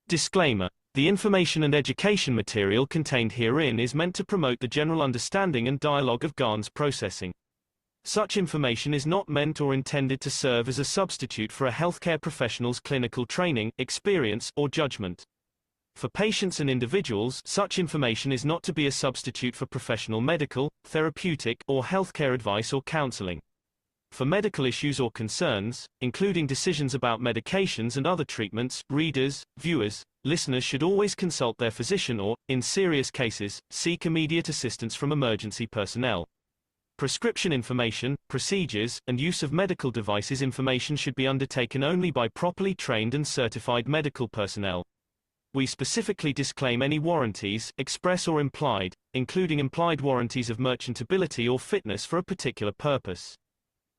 Disclaimer. The information and education material contained herein is meant to promote the general understanding and dialogue of GANs processing. Such information is not meant or intended to serve as a substitute for a healthcare professional's clinical training, experience, or judgment. For patients and individuals, such information is not to be a substitute for professional medical, therapeutic, or healthcare advice or counseling. For medical issues or concerns, including decisions about medications and other treatments, readers, viewers, listeners should always consult their physician or, in serious cases, seek immediate assistance from emergency personnel. Prescription information, procedures, and use of medical devices information should be undertaken only by properly trained and certified medical personnel. We specifically disclaim any warranties, express or implied, including implied warranties of merchantability or fitness for a particular purpose.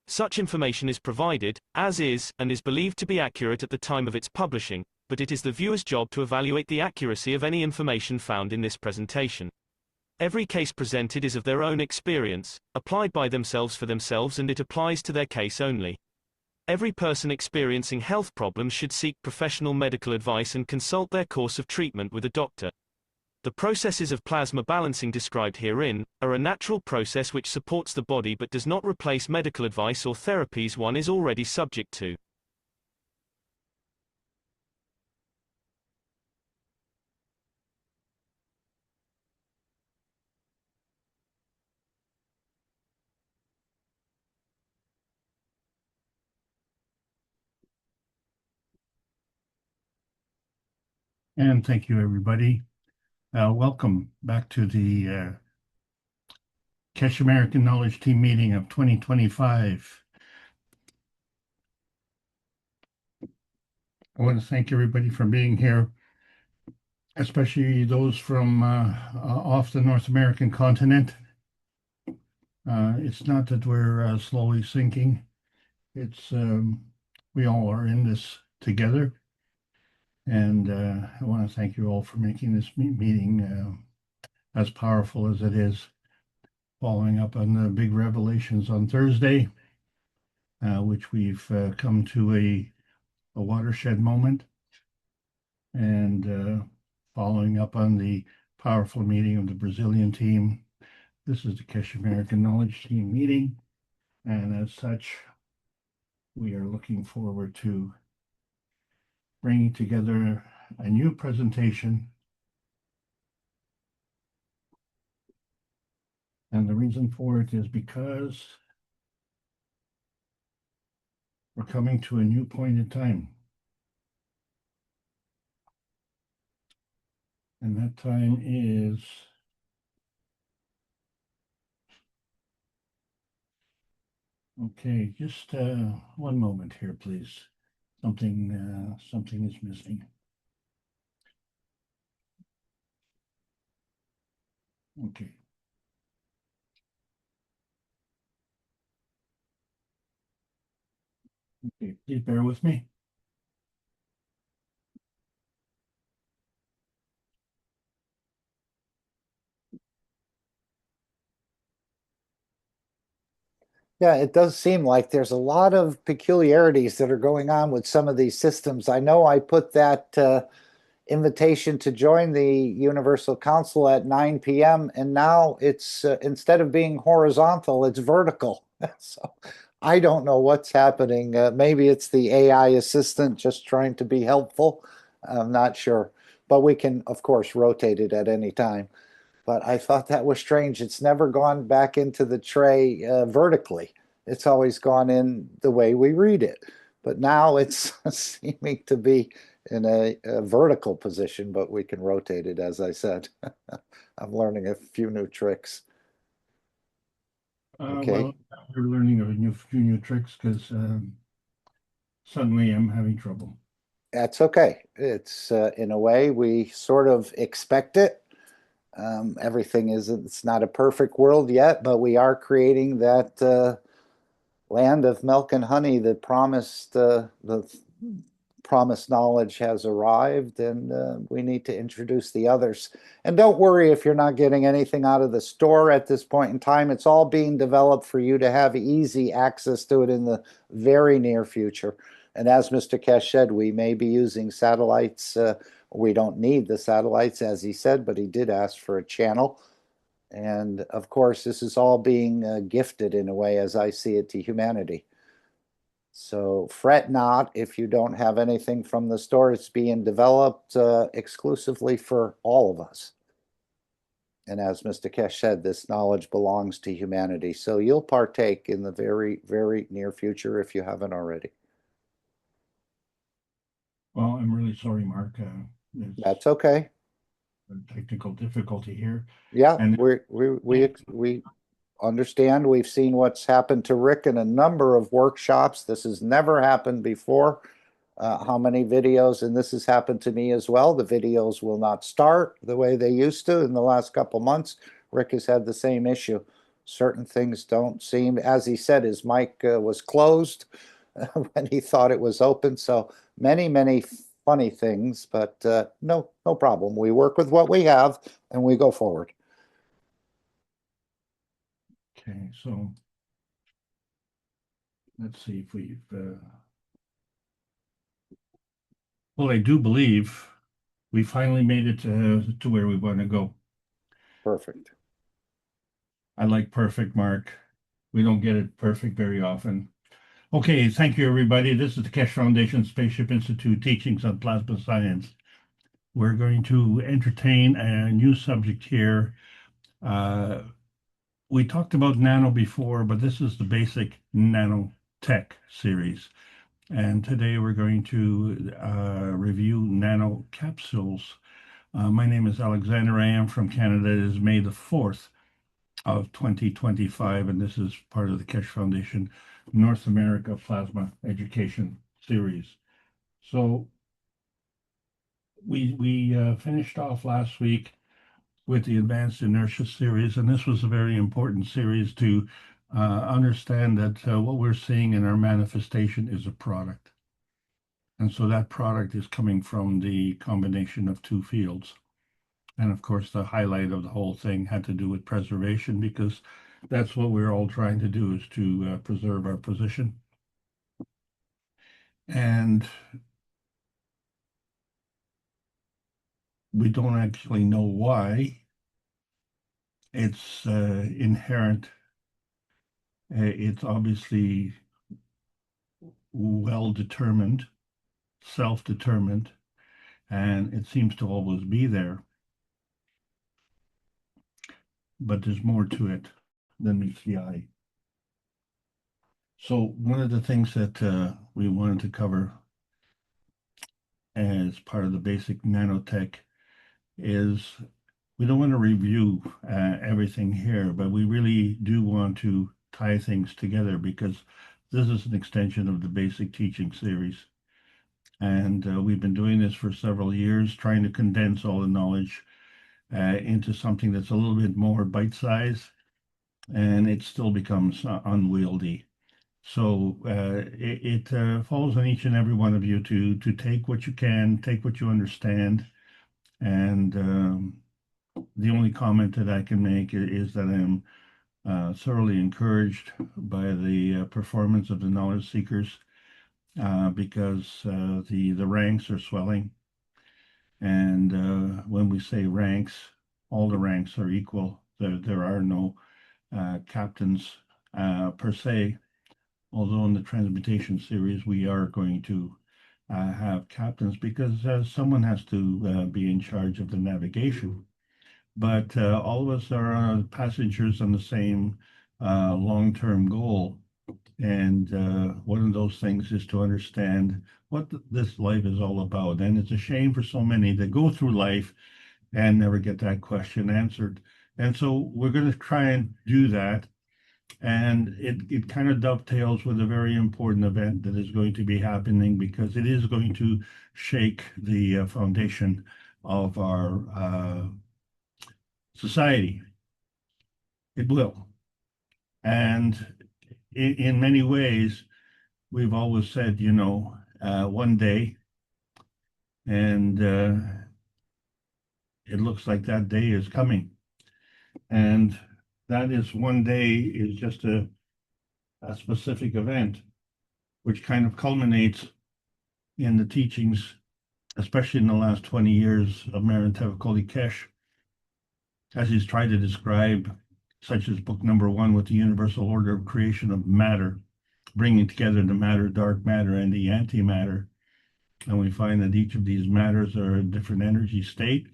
Such information is provided, as is, and is believed to be accurate at the time of its publishing, but it is the viewer's job to evaluate the accuracy of any information found in this presentation. Every case presented is of their own experience, applied by themselves for themselves, and it applies to their case only. Every person experiencing health problems should seek professional medical advice and consult their course of treatment with a doctor. The processes of plasma balancing described herein are a natural process which supports the body but does not replace medical advice or therapies one is already subject to. And thank you, everybody. Welcome back to the Cash American Knowledge Team meeting of 2025. I want to thank everybody for being here, especially those from off the North American continent. It's not that we're slowly sinking. It's we all are in this together. And I want to thank you all for making this meeting as powerful as it is, following up on the big revelations on Thursday, which we've come to a watershed moment, and following up on the powerful meeting of the Brazilian team. This is the Cash American Knowledge Team meeting, and as such, we are looking forward to bringing together a new presentation. And the reason for it is because we're coming to a new point in time. And that time is okay, just one moment here, please. Something is missing. Okay. Okay, please bear with me. Yeah, it does seem like there's a lot of peculiarities that are going on with some of these systems. I know I put that invitation to join the Universal Council at 9 p.m. and now it's instead of being horizontal, it's vertical. So I don't know what's happening. Maybe it's the AI assistant just trying to be helpful. I'm not sure, but we can, of course, rotate it at any time. But I thought that was strange. It's never gone back into the tray vertically. It's always gone in the way we read it. But now it's seeming to be in a vertical position, but we can rotate it, as I said. I'm learning a few new tricks. Okay. Well, we're learning a few new tricks because suddenly I'm having trouble. That's okay. It's in a way we sort of expect it. Everything it's not a perfect world yet, but we are creating that land of milk and honey that the promised knowledge has arrived, and we need to introduce the others. And don't worry if you're not getting anything out of the store at this point in time. It's all being developed for you to have easy access to it in the very near future. And as Mr. Cash said, we may be using satellites. We don't need the satellites, as he said, but he did ask for a channel. And of course, this is all being gifted in a way, as I see it, to humanity. So fret not if you don't have anything from the store. It's being developed exclusively for all of us. And as Mr. Kesh said, this knowledge belongs to humanity. So you'll partake in the very, very near future if you haven't already. Well, I'm really sorry, Mark. That's okay. A technical difficulty here. Yeah, And we understand. We've seen what's happened to Rick in a number of workshops. This has never happened before. How many videos, and this has happened to me as well. The videos will not start the way they used to in the last couple months. Rick has had the same issue. Certain things don't seem, as he said, his mic was closed when he thought it was open. So many funny things, but no problem. We work with what we have and we go forward. okay, so let's see if we've well, I do believe we finally made it to where we want to go. Perfect. I like perfect, Mark. We don't get it perfect very often. Okay, thank you, everybody. This is the Keshe Foundation Spaceship Institute Teachings on Plasma Science. We're going to entertain a new subject here. We talked about nano before, but this is the basic nanotech series. And today we're going to review nano capsules. My name is Alexander. I am from Canada. It is May the 4th of 2025, and this is part of the Keshe Foundation North America Plasma Education Series. So we finished off last week with the Advanced Inertia series, and this was a very important series to understand that what we're seeing in our manifestation is a product. And so that product is coming from the combination of two fields. And of course, the highlight of the whole thing had to do with preservation, because that's what we're all trying to do, is to preserve our position. And we don't actually know why. It's inherent. It's obviously well-determined, self-determined, and it seems to always be there. But there's more to it than meets the eye. So one of the things that we wanted to cover as part of the basic nanotech is, we don't want to review everything here, but we really do want to tie things together, because this is an extension of the basic teaching series. And we've been doing this for several years, trying to condense all the knowledge into something that's a little bit more bite-sized, and it still becomes unwieldy. So it falls on each and every one of you to take what you can, take what you understand. And the only comment that I can make is that I'm thoroughly encouraged by the performance of the knowledge seekers, because the ranks are swelling. And when we say ranks, all the ranks are equal. There are no captains per se, although in the transmutation series we are going to have captains, because someone has to be in charge of the navigation. But all of us are passengers on the same long-term goal. And one of those things is to understand what this life is all about. And it's a shame for so many that go through life and never get that question answered. And so we're going to try and do that. And it kind of dovetails with a very important event that is going to be happening, because it is going to shake the foundation of our society. It will. And in many ways, we've always said, one day, and it looks like that day is coming. And that is, one day is just a specific event, which kind of culminates in the teachings, especially in the last 20 years of Marin Tevakoli-Kesh, as he's tried to describe, such as book number 1 with the universal order of creation of matter, bringing together the matter, dark matter, and the antimatter. And we find that each of these matters are a different energy state,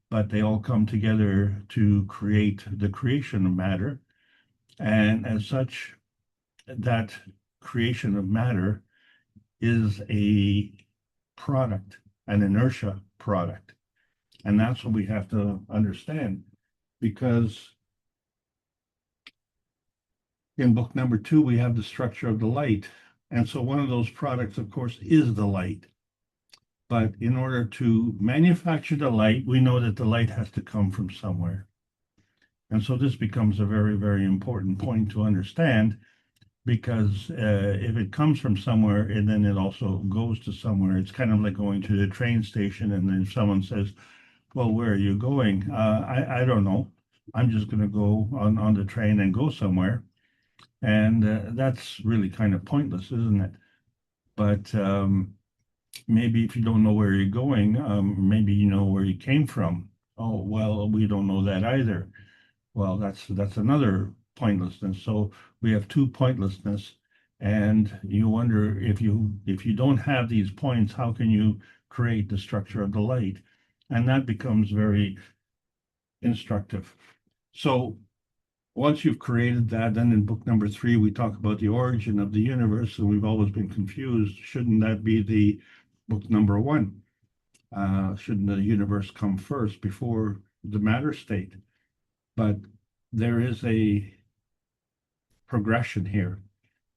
but they all come together to create the creation of matter. And as such, that creation of matter is a product, an inertia product. And that's what we have to understand, because in book number 2, we have the structure of the light. And so one of those products, of course, is the light. But in order to manufacture the light, we know that the light has to come from somewhere. And so this becomes a very, very important point to understand, because if it comes from somewhere and then it also goes to somewhere, it's kind of like going to the train station, and then someone says, well, where are you going? I don't know. I'm just going to go on the train and go somewhere. And that's really kind of pointless, isn't it? But maybe if you don't know where you're going, maybe you know where you came from. Oh, well, we don't know that either. Well, that's another pointlessness. So we have two pointlessness, and you wonder, if you don't have these points, how can you create the structure of the light? And that becomes very instructive. So once you've created that, then in book number 3, we talk about the origin of the universe, and we've always been confused. Shouldn't that be the book number 1? Shouldn't the universe come first before the matter state? But there is a progression here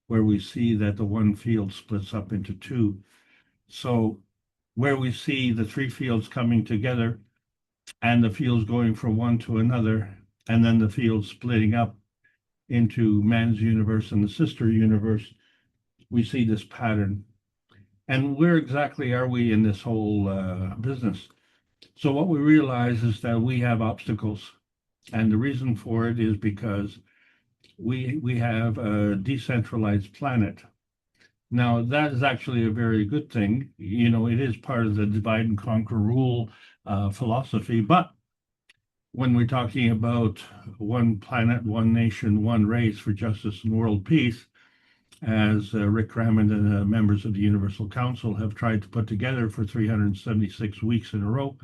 where we see that the one field splits up into 2. So where we see the 3 fields coming together and the fields going from one to another, and then the fields splitting up into man's universe and the sister universe, we see this pattern. And where exactly are we in this whole business? So what we realize is that we have obstacles. And the reason for it is because we have a decentralized planet. Now, that is actually a very good thing. You know, it is part of the divide and conquer rule philosophy. But when we're talking about one planet, one nation, one race for justice and world peace, as Rick Raymond and members of the Universal Council have tried to put together for 376 weeks in a row,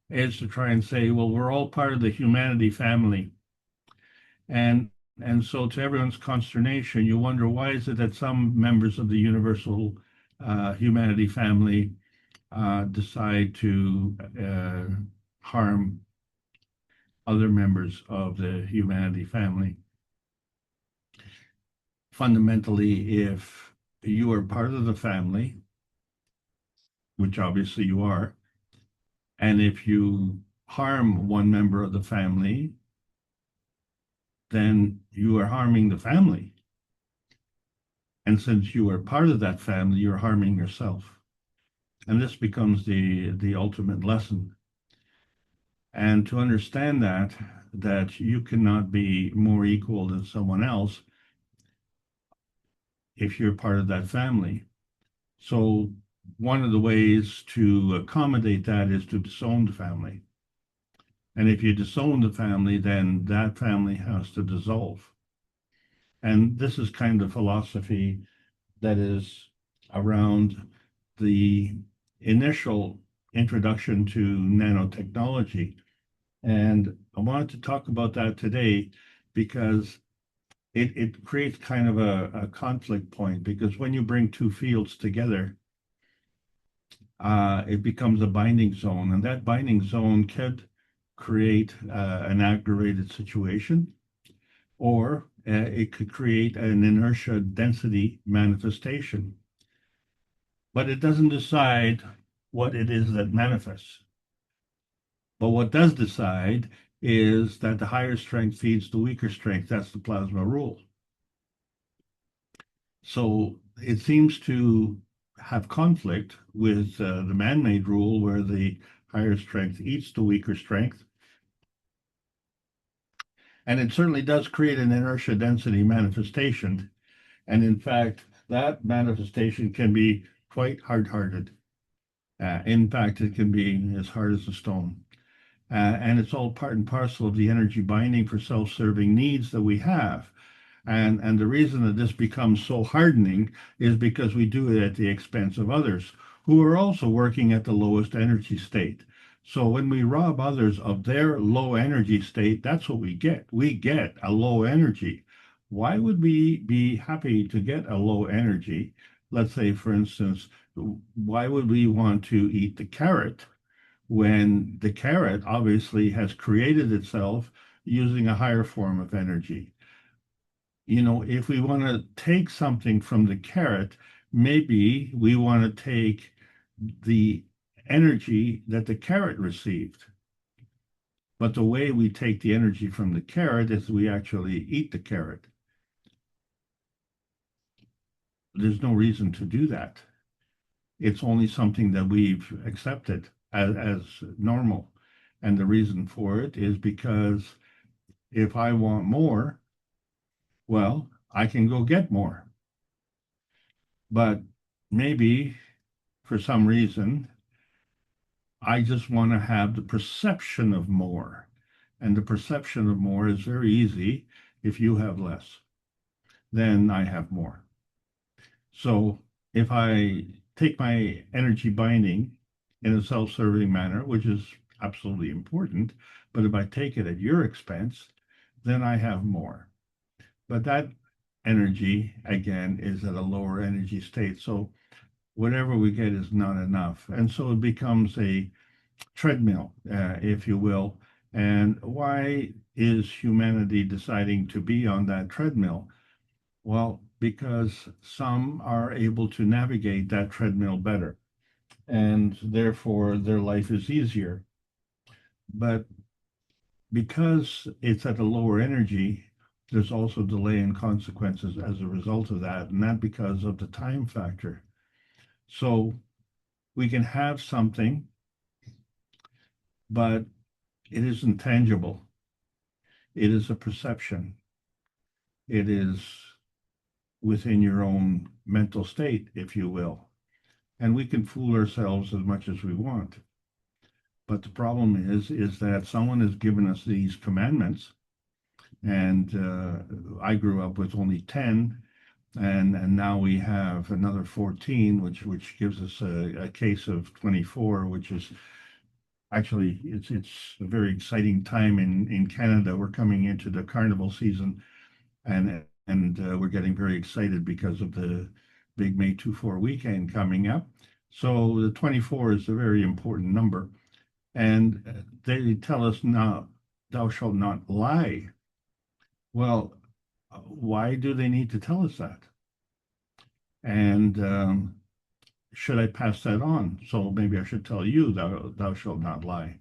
is to try and say, well, we're all part of the humanity family. And so, to everyone's consternation, you wonder, why is it that some members of the universal humanity family decide to harm other members of the humanity family? Fundamentally, if you are part of the family, which obviously you are, and if you harm one member of the family, then you are harming the family. And since you are part of that family, you're harming yourself. And this becomes the ultimate lesson. And to understand that you cannot be more equal than someone else if you're part of that family. So one of the ways to accommodate that is to disown the family. And if you disown the family, then that family has to dissolve. And this is kind of philosophy that is around the initial introduction to nanotechnology. And I wanted to talk about that today because it creates kind of a conflict point, because when you bring 2 fields together, it becomes a binding zone, and that binding zone could create an aggravated situation, or it could create an inertia density manifestation. But it doesn't decide what it is that manifests. But what does decide is that the higher strength feeds the weaker strength. That's the plasma rule. So it seems to have conflict with the man-made rule, where the higher strength eats the weaker strength. And it certainly does create an inertia density manifestation. And in fact, that manifestation can be quite hard-hearted. In fact, it can be as hard as a stone. And it's all part and parcel of the energy binding for self-serving needs that we have. And the reason that this becomes so hardening is because we do it at the expense of others who are also working at the lowest energy state. So when we rob others of their low energy state, that's what we get. We get a low energy. Why would we be happy to get a low energy? Let's say, for instance, why would we want to eat the carrot when the carrot obviously has created itself using a higher form of energy? You know, if we want to take something from the carrot, maybe we want to take the energy that the carrot received. But the way we take the energy from the carrot is we actually eat the carrot. There's no reason to do that. It's only something that we've accepted as normal. And the reason for it is because if I want more, well, I can go get more. But maybe for some reason, I just want to have the perception of more. And the perception of more is very easy. If you have less, then I have more. So if I take my energy binding in a self-serving manner, which is absolutely important, but if I take it at your expense, then I have more. But that energy, again, is at a lower energy state. So whatever we get is not enough. And so it becomes a treadmill, if you will. And why is humanity deciding to be on that treadmill? Well, because some are able to navigate that treadmill better, and therefore their life is easier. But because it's at a lower energy, there's also delay and consequences as a result of that, and that because of the time factor. So we can have something, but it isn't tangible. It is a perception. It is within your own mental state, if you will. And we can fool ourselves as much as we want. But the problem is that someone has given us these commandments, and I grew up with only 10, and now we have another 14, which gives us a case of 24, which is actually it's a very exciting time in Canada. We're coming into the carnival season, and we're getting very excited because of the big May 24 weekend coming up. So the 24 is a very important number. And they tell us now, thou shalt not lie. Well, why do they need to tell us that? And should I pass that on? So maybe I should tell you, thou shalt not lie.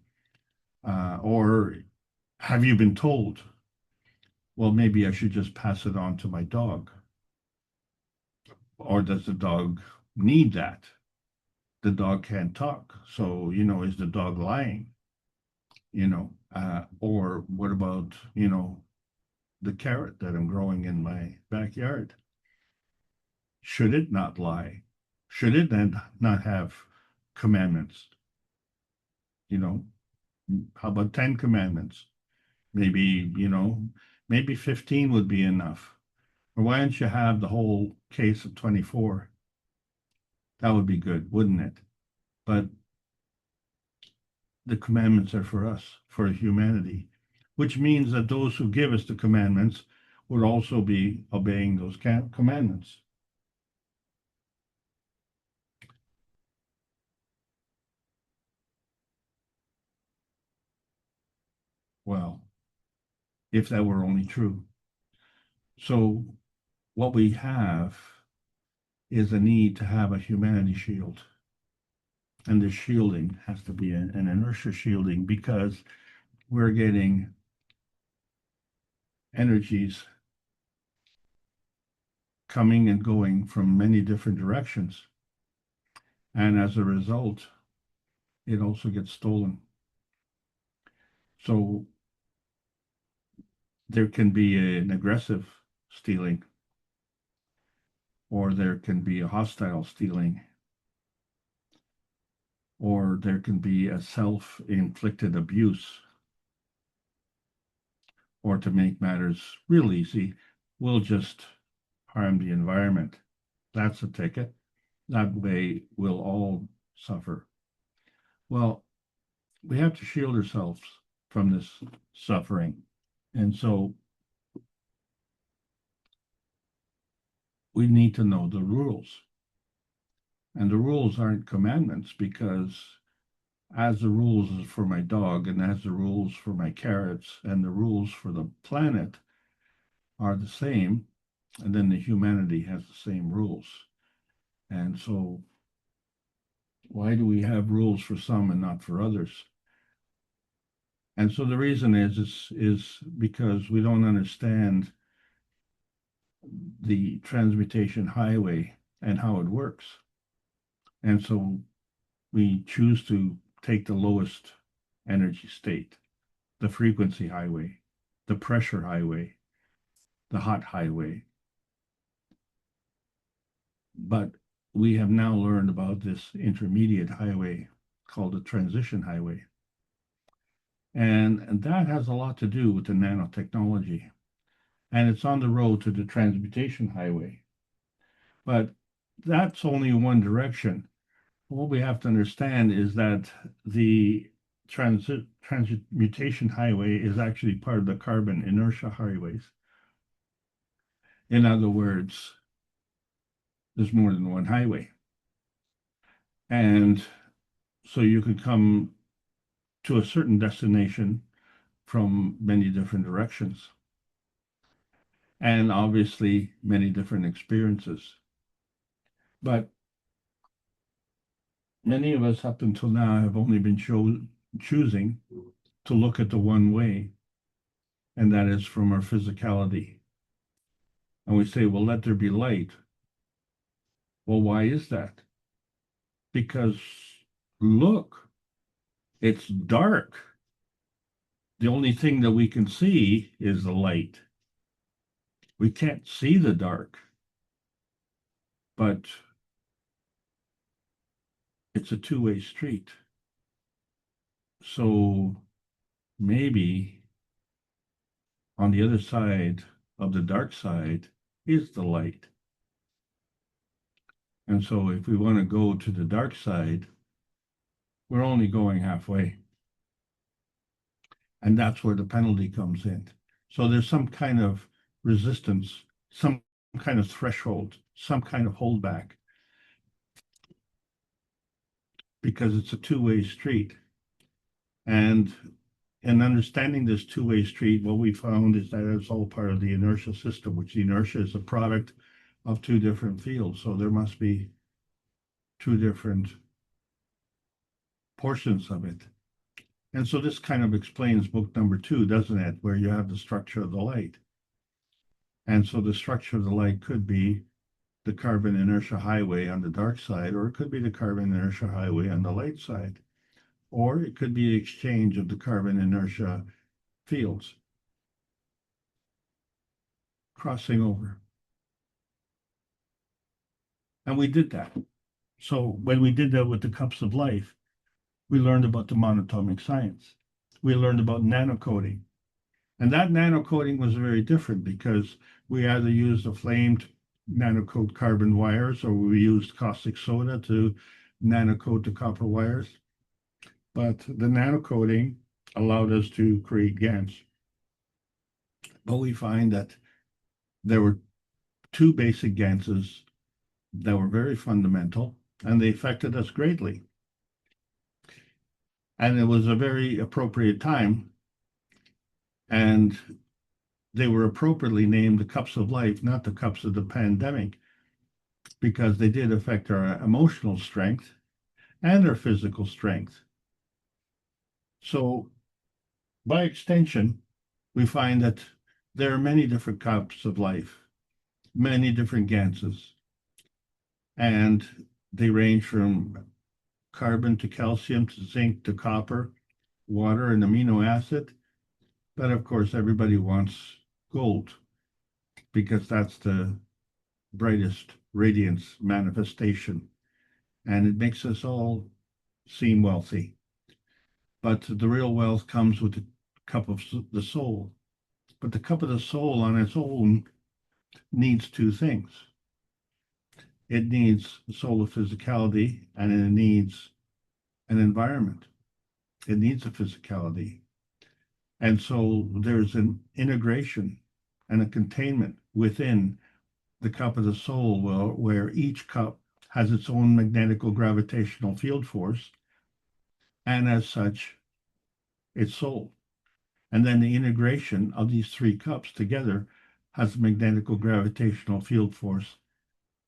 Or have you been told? Well, maybe I should just pass it on to my dog. Or does the dog need that? The dog can't talk. So, is the dog lying? Or what about, the carrot that I'm growing in my backyard? Should it not lie? Should it then not have commandments? How about 10 commandments? Maybe, maybe 15 would be enough. Or why don't you have the whole case of 24? That would be good, wouldn't it? But the commandments are for us, for humanity, which means that those who give us the commandments would also be obeying those commandments. Well, if that were only true. So what we have is a need to have a humanity shield. And the shielding has to be an inertia shielding because we're getting energies coming and going from many different directions. And as a result, it also gets stolen. So there can be an aggressive stealing, or there can be a hostile stealing, or there can be a self-inflicted abuse. Or to make matters real easy, we'll just harm the environment. That's a ticket. That way we'll all suffer. Well, we have to shield ourselves from this suffering. And so we need to know the rules. And the rules aren't commandments, because as the rules is for my dog, and as the rules for my carrots, and the rules for the planet are the same, and then the humanity has the same rules. And so why do we have rules for some and not for others? And so the reason is because we don't understand the transmutation highway and how it works. And so we choose to take the lowest energy state, the frequency highway, the pressure highway, the hot highway. But we have now learned about this intermediate highway called the transition highway. And that has a lot to do with the nanotechnology. And it's on the road to the transmutation highway. But that's only one direction. What we have to understand is that the transmutation highway is actually part of the carbon inertia highways. In other words, there's more than one highway. And so you could come to a certain destination from many different directions. And obviously many different experiences. But many of us up until now have only been choosing to look at the one way, and that is from our physicality. And we say, well, let there be light. Well, why is that? Because look, it's dark. The only thing that we can see is the light. We can't see the dark, but it's a two-way street. So maybe on the other side of the dark side is the light. And so if we want to go to the dark side, we're only going halfway. And that's where the penalty comes in. So there's some kind of resistance, some kind of threshold, some kind of holdback, because it's a two-way street. And in understanding this two-way street, what we found is that it's all part of the inertia system, which the inertia is a product of two different fields. So there must be two different portions of it. And so this kind of explains book number 2, doesn't it? Where you have the structure of the light. And so the structure of the light could be the carbon inertia highway on the dark side, or it could be the carbon inertia highway on the light side, or it could be the exchange of the carbon inertia fields crossing over. And we did that. So when we did that with the cups of life, we learned about the monatomic science. We learned about nanocoating. And that nanocoating was very different, because we either used a flamed nanocoat carbon wires, or we used caustic soda to nanocoat the copper wires. But the nanocoating allowed us to create GANs. But we find that there were two basic GANs that were very fundamental, and they affected us greatly. And it was a very appropriate time, and they were appropriately named the cups of life, not the cups of the pandemic, because they did affect our emotional strength and our physical strength. So by extension, we find that there are many different cups of life, many different ganses, and they range from carbon to calcium to zinc to copper, water and amino acid. But of course, everybody wants gold, because that's the brightest radiance manifestation. And it makes us all seem wealthy. But the real wealth comes with the cup of the soul. But the cup of the soul on its own needs two things. It needs solar physicality, and it needs an environment. It needs a physicality. And so there's an integration and a containment within the cup of the soul, where each cup has its own magnetical gravitational field force, and as such, its soul. And then the integration of these three cups together has a magnetical gravitational field force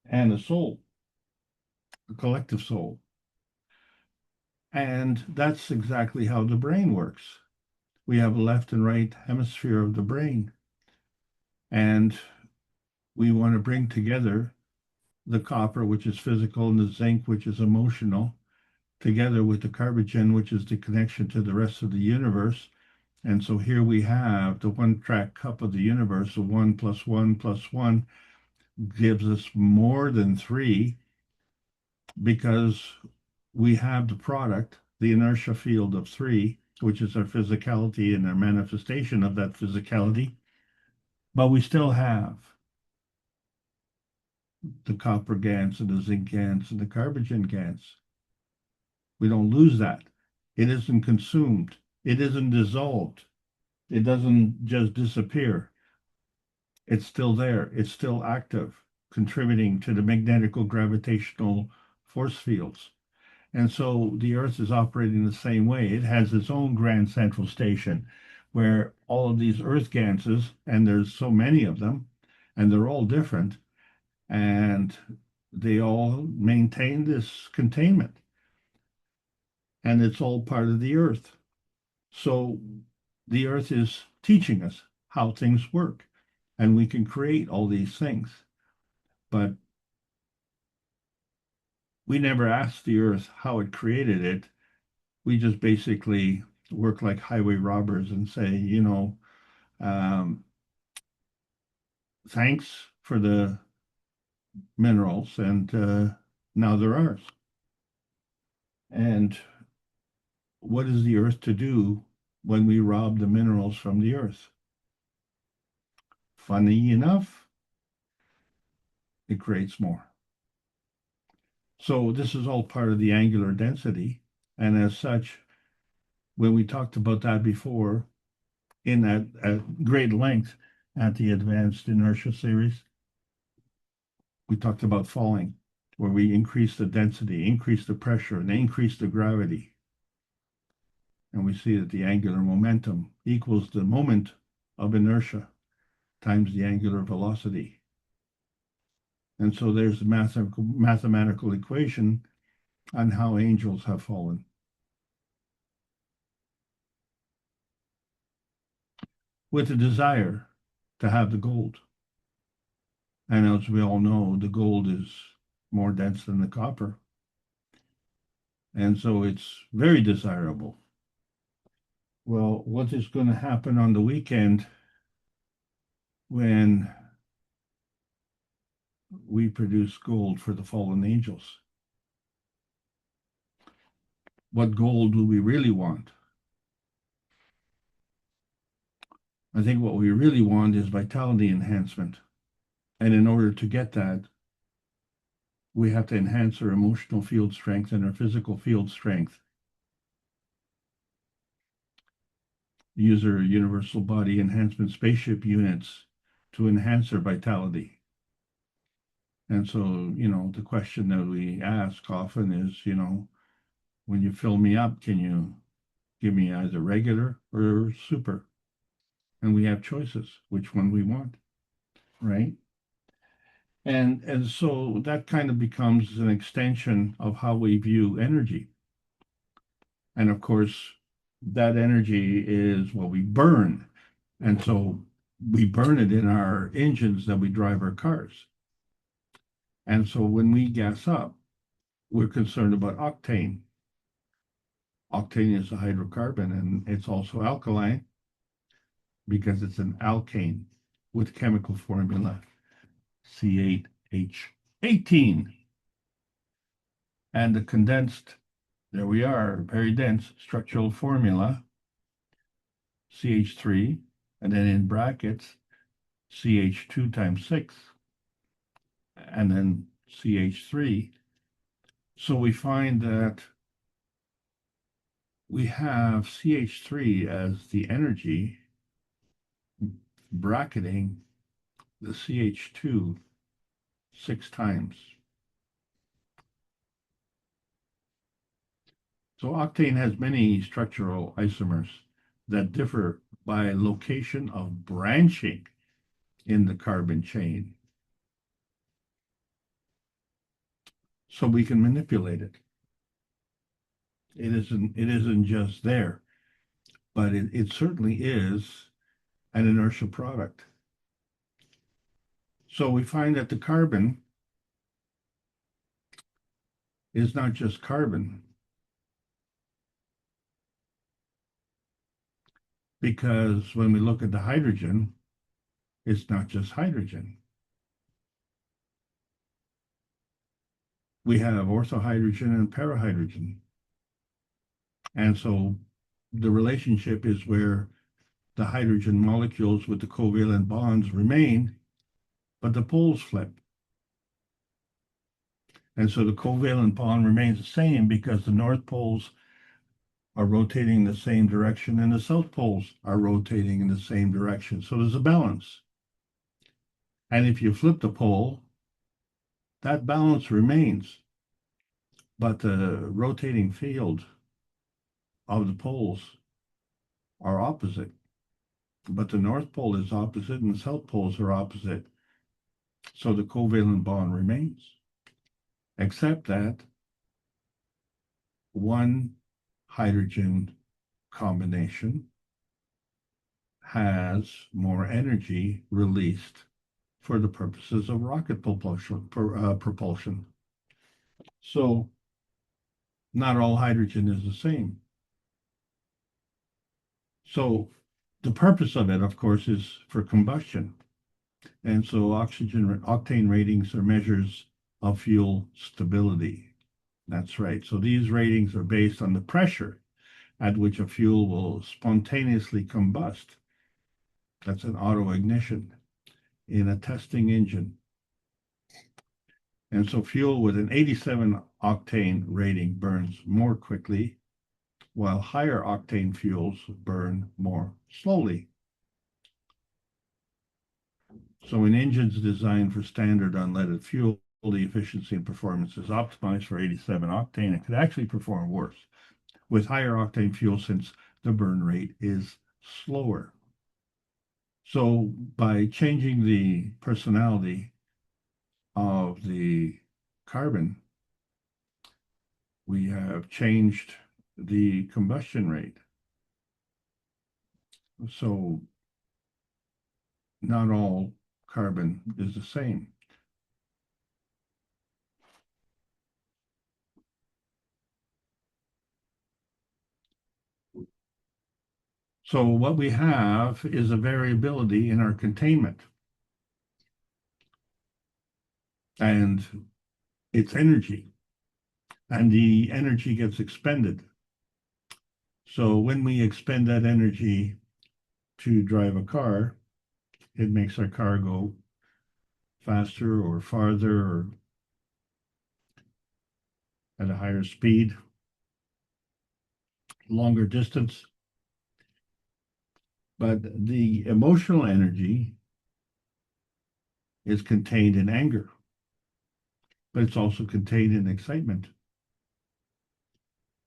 and a soul, a collective soul. And that's exactly how the brain works. We have a left and right hemisphere of the brain, and we want to bring together the copper, which is physical, and the zinc, which is emotional, together with the carbon, which is the connection to the rest of the universe. And so here we have the one-track cup of the universe. So 1 + 1 + 1 gives us more than 3, because we have the product, the inertia field of 3, which is our physicality and our manifestation of that physicality. But we still have the copper GANs and the zinc GANs and the carbon GANs. We don't lose that. It isn't consumed. It isn't dissolved. It doesn't just disappear. It's still there. It's still active, contributing to the magnetical gravitational force fields. And so the Earth is operating the same way. It has its own grand central station where all of these Earth ganses, and there's so many of them, and they're all different, and they all maintain this containment. And it's all part of the Earth. So the Earth is teaching us how things work, and we can create all these things. But we never asked the Earth how it created it. We just basically work like highway robbers and say, thanks for the minerals, and now they're ours. And what is the Earth to do when we rob the minerals from the Earth? Funny enough, it creates more. So this is all part of the angular density. And as such, when we talked about that before in that at great length at the advanced inertia series, we talked about falling, where we increase the density, increase the pressure, and increase the gravity. And we see that the angular momentum equals the moment of inertia times the angular velocity. And so there's the mathematical equation on how angels have fallen. With the desire to have the gold. And as we all know, the gold is more dense than the copper. And so it's very desirable. Well, what is going to happen on the weekend when we produce gold for the fallen angels? What gold do we really want? I think what we really want is vitality enhancement. And in order to get that, we have to enhance our emotional field strength and our physical field strength. Use our universal body enhancement spaceship units to enhance our vitality. And so, the question that we ask often is, when you fill me up, can you give me either regular or super? And we have choices, which one we want, right? And so that kind of becomes an extension of how we view energy. And of course, that energy is what we burn. And so we burn it in our engines that we drive our cars. And so when we gas up, we're concerned about octane. Octane is a hydrocarbon, and it's also alkaline because it's an alkane with chemical formula C8H18. And the condensed there we are, very dense structural formula, CH3, and then in brackets, CH2 times 6, and then CH3. So we find that we have CH3 as the energy bracketing the CH2 6 times. So octane has many structural isomers that differ by location of branching in the carbon chain. So we can manipulate it. It isn't just there, but it certainly is an inertial product. So we find that the carbon is not just carbon, because when we look at the hydrogen, it's not just hydrogen. We have orthohydrogen and parahydrogen. And so the relationship is where the hydrogen molecules with the covalent bonds remain, but the poles flip. And so the covalent bond remains the same because the north poles are rotating in the same direction and the south poles are rotating in the same direction. So there's a balance. And if you flip the pole, that balance remains, but the rotating field of the poles are opposite. But the north pole is opposite and the south poles are opposite. So the covalent bond remains, except that one hydrogen combination has more energy released for the purposes of rocket propulsion. So not all hydrogen is the same. So the purpose of it, of course, is for combustion. And so octane ratings are measures of fuel stability. That's right. So these ratings are based on the pressure at which a fuel will spontaneously combust. That's an auto ignition in a testing engine. And so fuel with an 87 octane rating burns more quickly, while higher octane fuels burn more slowly. So in engines designed for standard unleaded fuel, the efficiency and performance is optimized for 87 octane. It could actually perform worse with higher octane fuel since the burn rate is slower. So by changing the personality of the carbon, we have changed the combustion rate. So not all carbon is the same. So what we have is a variability in our containment. And it's energy. And the energy gets expended. So when we expend that energy to drive a car, it makes our car go faster or farther or at a higher speed, longer distance. But the emotional energy is contained in anger, but it's also contained in excitement.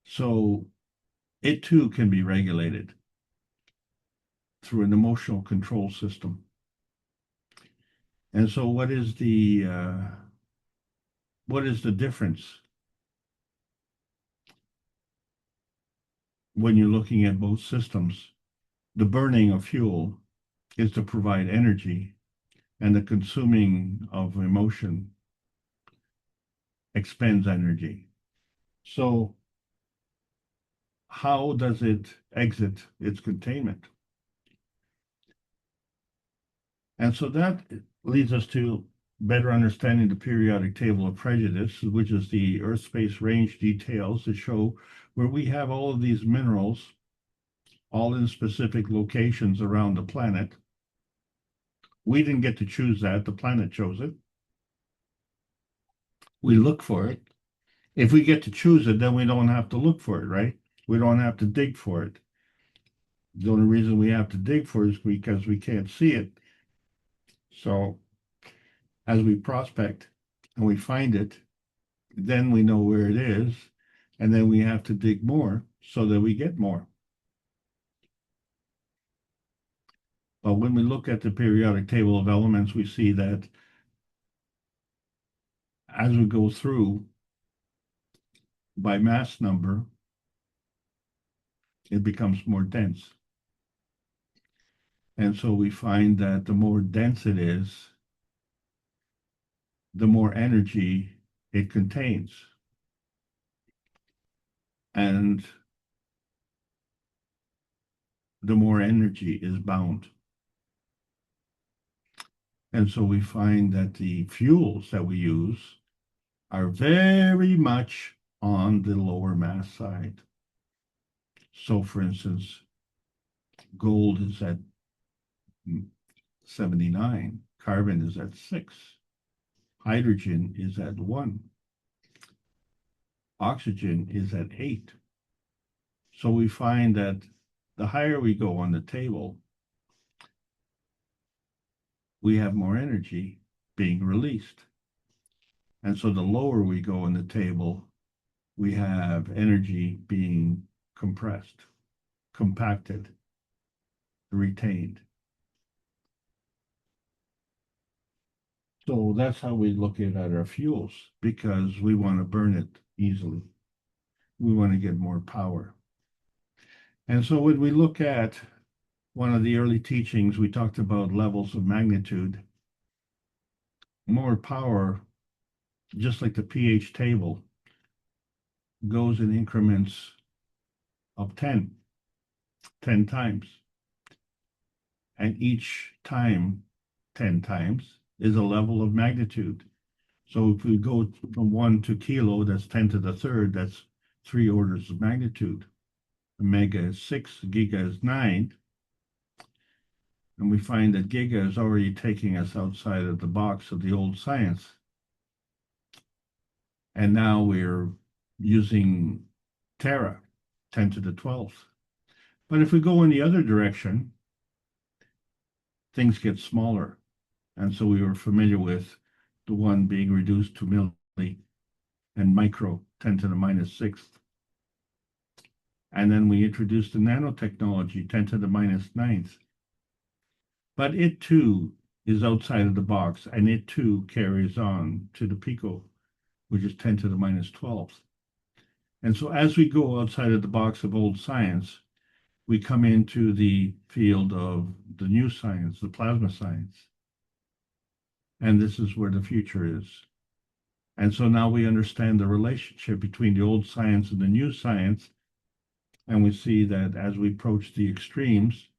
So it too can be regulated through an emotional control system. And so what is the difference when you're looking at both systems? The burning of fuel is to provide energy, and the consuming of emotion expends energy. So how does it exit its containment? And so that leads us to better understanding the periodic table of prejudice, which is the Earth space range details that show where we have all of these minerals, all in specific locations around the planet. We didn't get to choose that, the planet chose it. We look for it. If we get to choose it, then we don't have to look for it, right? We don't have to dig for it. The only reason we have to dig for it is because we can't see it. So as we prospect and we find it, then we know where it is, and then we have to dig more so that we get more. But when we look at the periodic table of elements, we see that as we go through by mass number, it becomes more dense. And so we find that the more dense it is, the more energy it contains. And the more energy is bound. And so we find that the fuels that we use are very much on the lower mass side. So for instance, gold is at 79, carbon is at 6, hydrogen is at 1, oxygen is at 8. So we find that the higher we go on the table, we have more energy being released. And so the lower we go on the table, we have energy being compressed, compacted, retained. So that's how we look at our fuels, because we want to burn it easily. We want to get more power. And so when we look at one of the early teachings, we talked about levels of magnitude. More power, just like the pH table, goes in increments of 10 times. And each time, 10 times, is a level of magnitude. So if we go from 1 to kilo, that's 10 to the third, that's 3 orders of magnitude. Mega is 6, giga is 9. And we find that giga is already taking us outside of the box of the old science. And now we're using tera, 10 to the 12th. But if we go in the other direction, things get smaller. And so we were familiar with the one being reduced to milli and micro, 10 to the minus 6th. And then we introduced the nanotechnology, 10 to the minus 9th. But it too is outside of the box, and it too carries on to the pico, which is 10 to the minus 12th. And so as we go outside of the box of old science, we come into the field of the new science, the plasma science. And this is where the future is. And so now we understand the relationship between the old science and the new science. And we see that as we approach the extremes,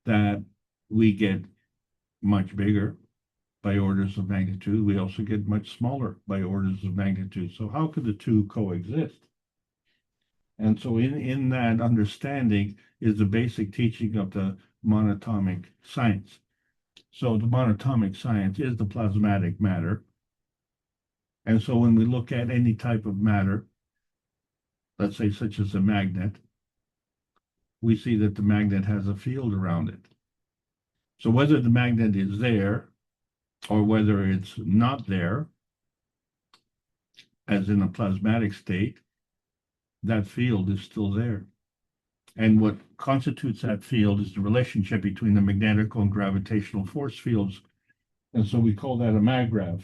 that we get much bigger by orders of magnitude. We also get much smaller by orders of magnitude. So how could the two coexist? And so in that understanding is the basic teaching of the monatomic science. So the monatomic science is the plasmatic matter. And so when we look at any type of matter, let's say such as a magnet, we see that the magnet has a field around it. So whether the magnet is there or whether it's not there, as in a plasmatic state, that field is still there. And what constitutes that field is the relationship between the magnetical and gravitational force fields. And so we call that a maggrav.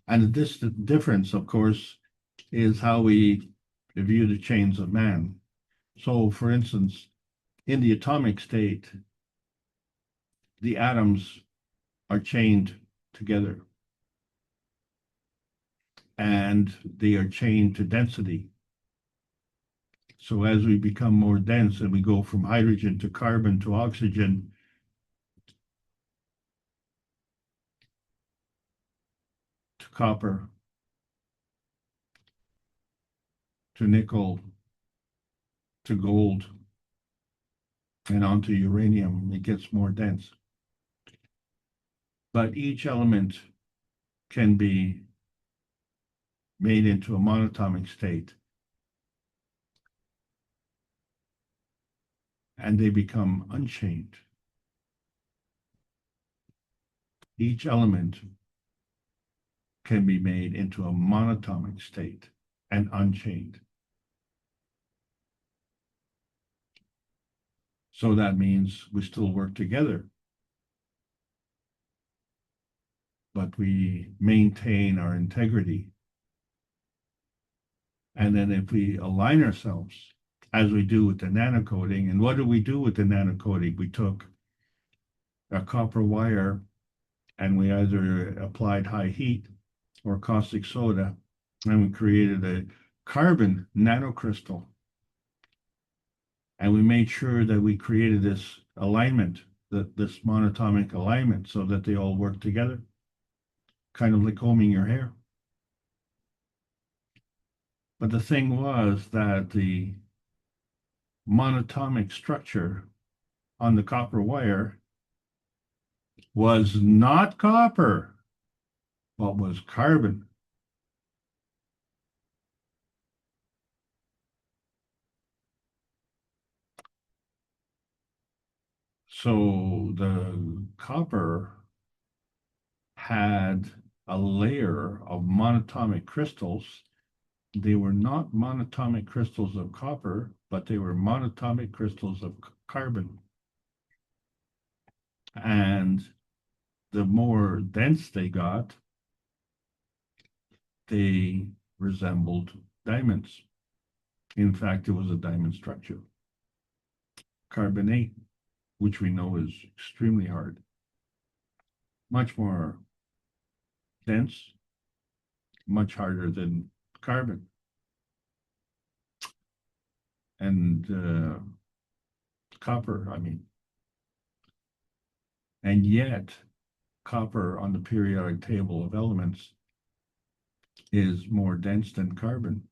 And this difference, of course, is how we view the chains of man. So, for instance, in the atomic state, the atoms are chained together. And they are chained to density. So as we become more dense and we go from hydrogen to carbon to oxygen, copper to nickel to gold and onto uranium, it gets more dense. But each element can be made into a monatomic state, and they become unchained. Each element can be made into a monatomic state and unchained. So that means we still work together, but we maintain our integrity. And then if we align ourselves, as we do with the nanocoating, and what do we do with the nanocoating? We took a copper wire and we either applied high heat or caustic soda, and we created a carbon nanocrystal. And we made sure that we created this alignment, this monatomic alignment, so that they all work together, kind of like combing your hair. But the thing was that the monatomic structure on the copper wire was not copper, but was carbon. So the copper had a layer of monatomic crystals. They were not monatomic crystals of copper, but they were monatomic crystals of carbon. And the more dense they got, they resembled diamonds. In fact, it was a diamond structure. Carbonate, which we know is extremely hard, much more dense, much harder than carbon. And copper, I mean. And yet, copper on the periodic table of elements is more dense than carbon.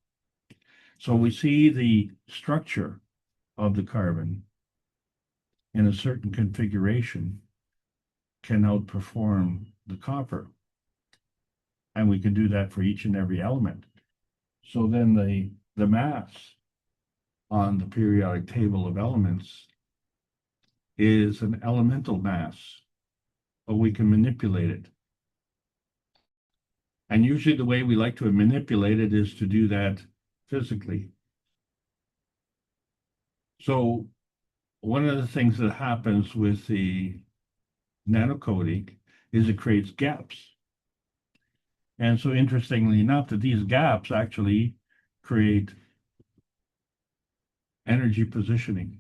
So we see the structure of the carbon in a certain configuration can outperform the copper. And we can do that for each and every element. So then the mass on the periodic table of elements is an elemental mass, but we can manipulate it. And usually the way we like to manipulate it is to do that physically. So one of the things that happens with the nanocoating is it creates gaps. And so interestingly enough, that these gaps actually create energy positioning.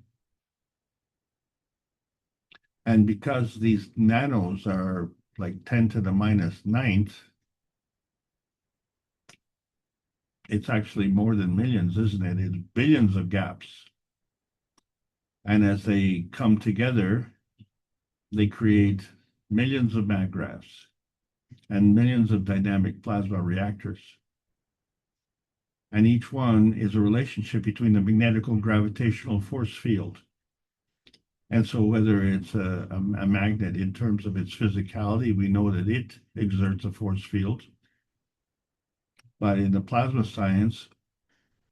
And because these nanos are like 10 to the minus ninth, it's actually more than millions, isn't it? It's billions of gaps. And as they come together, they create millions of maggraphs and millions of dynamic plasma reactors. And each one is a relationship between the magnetical gravitational force field. And so whether it's a magnet in terms of its physicality, we know that it exerts a force field. But in the plasma science,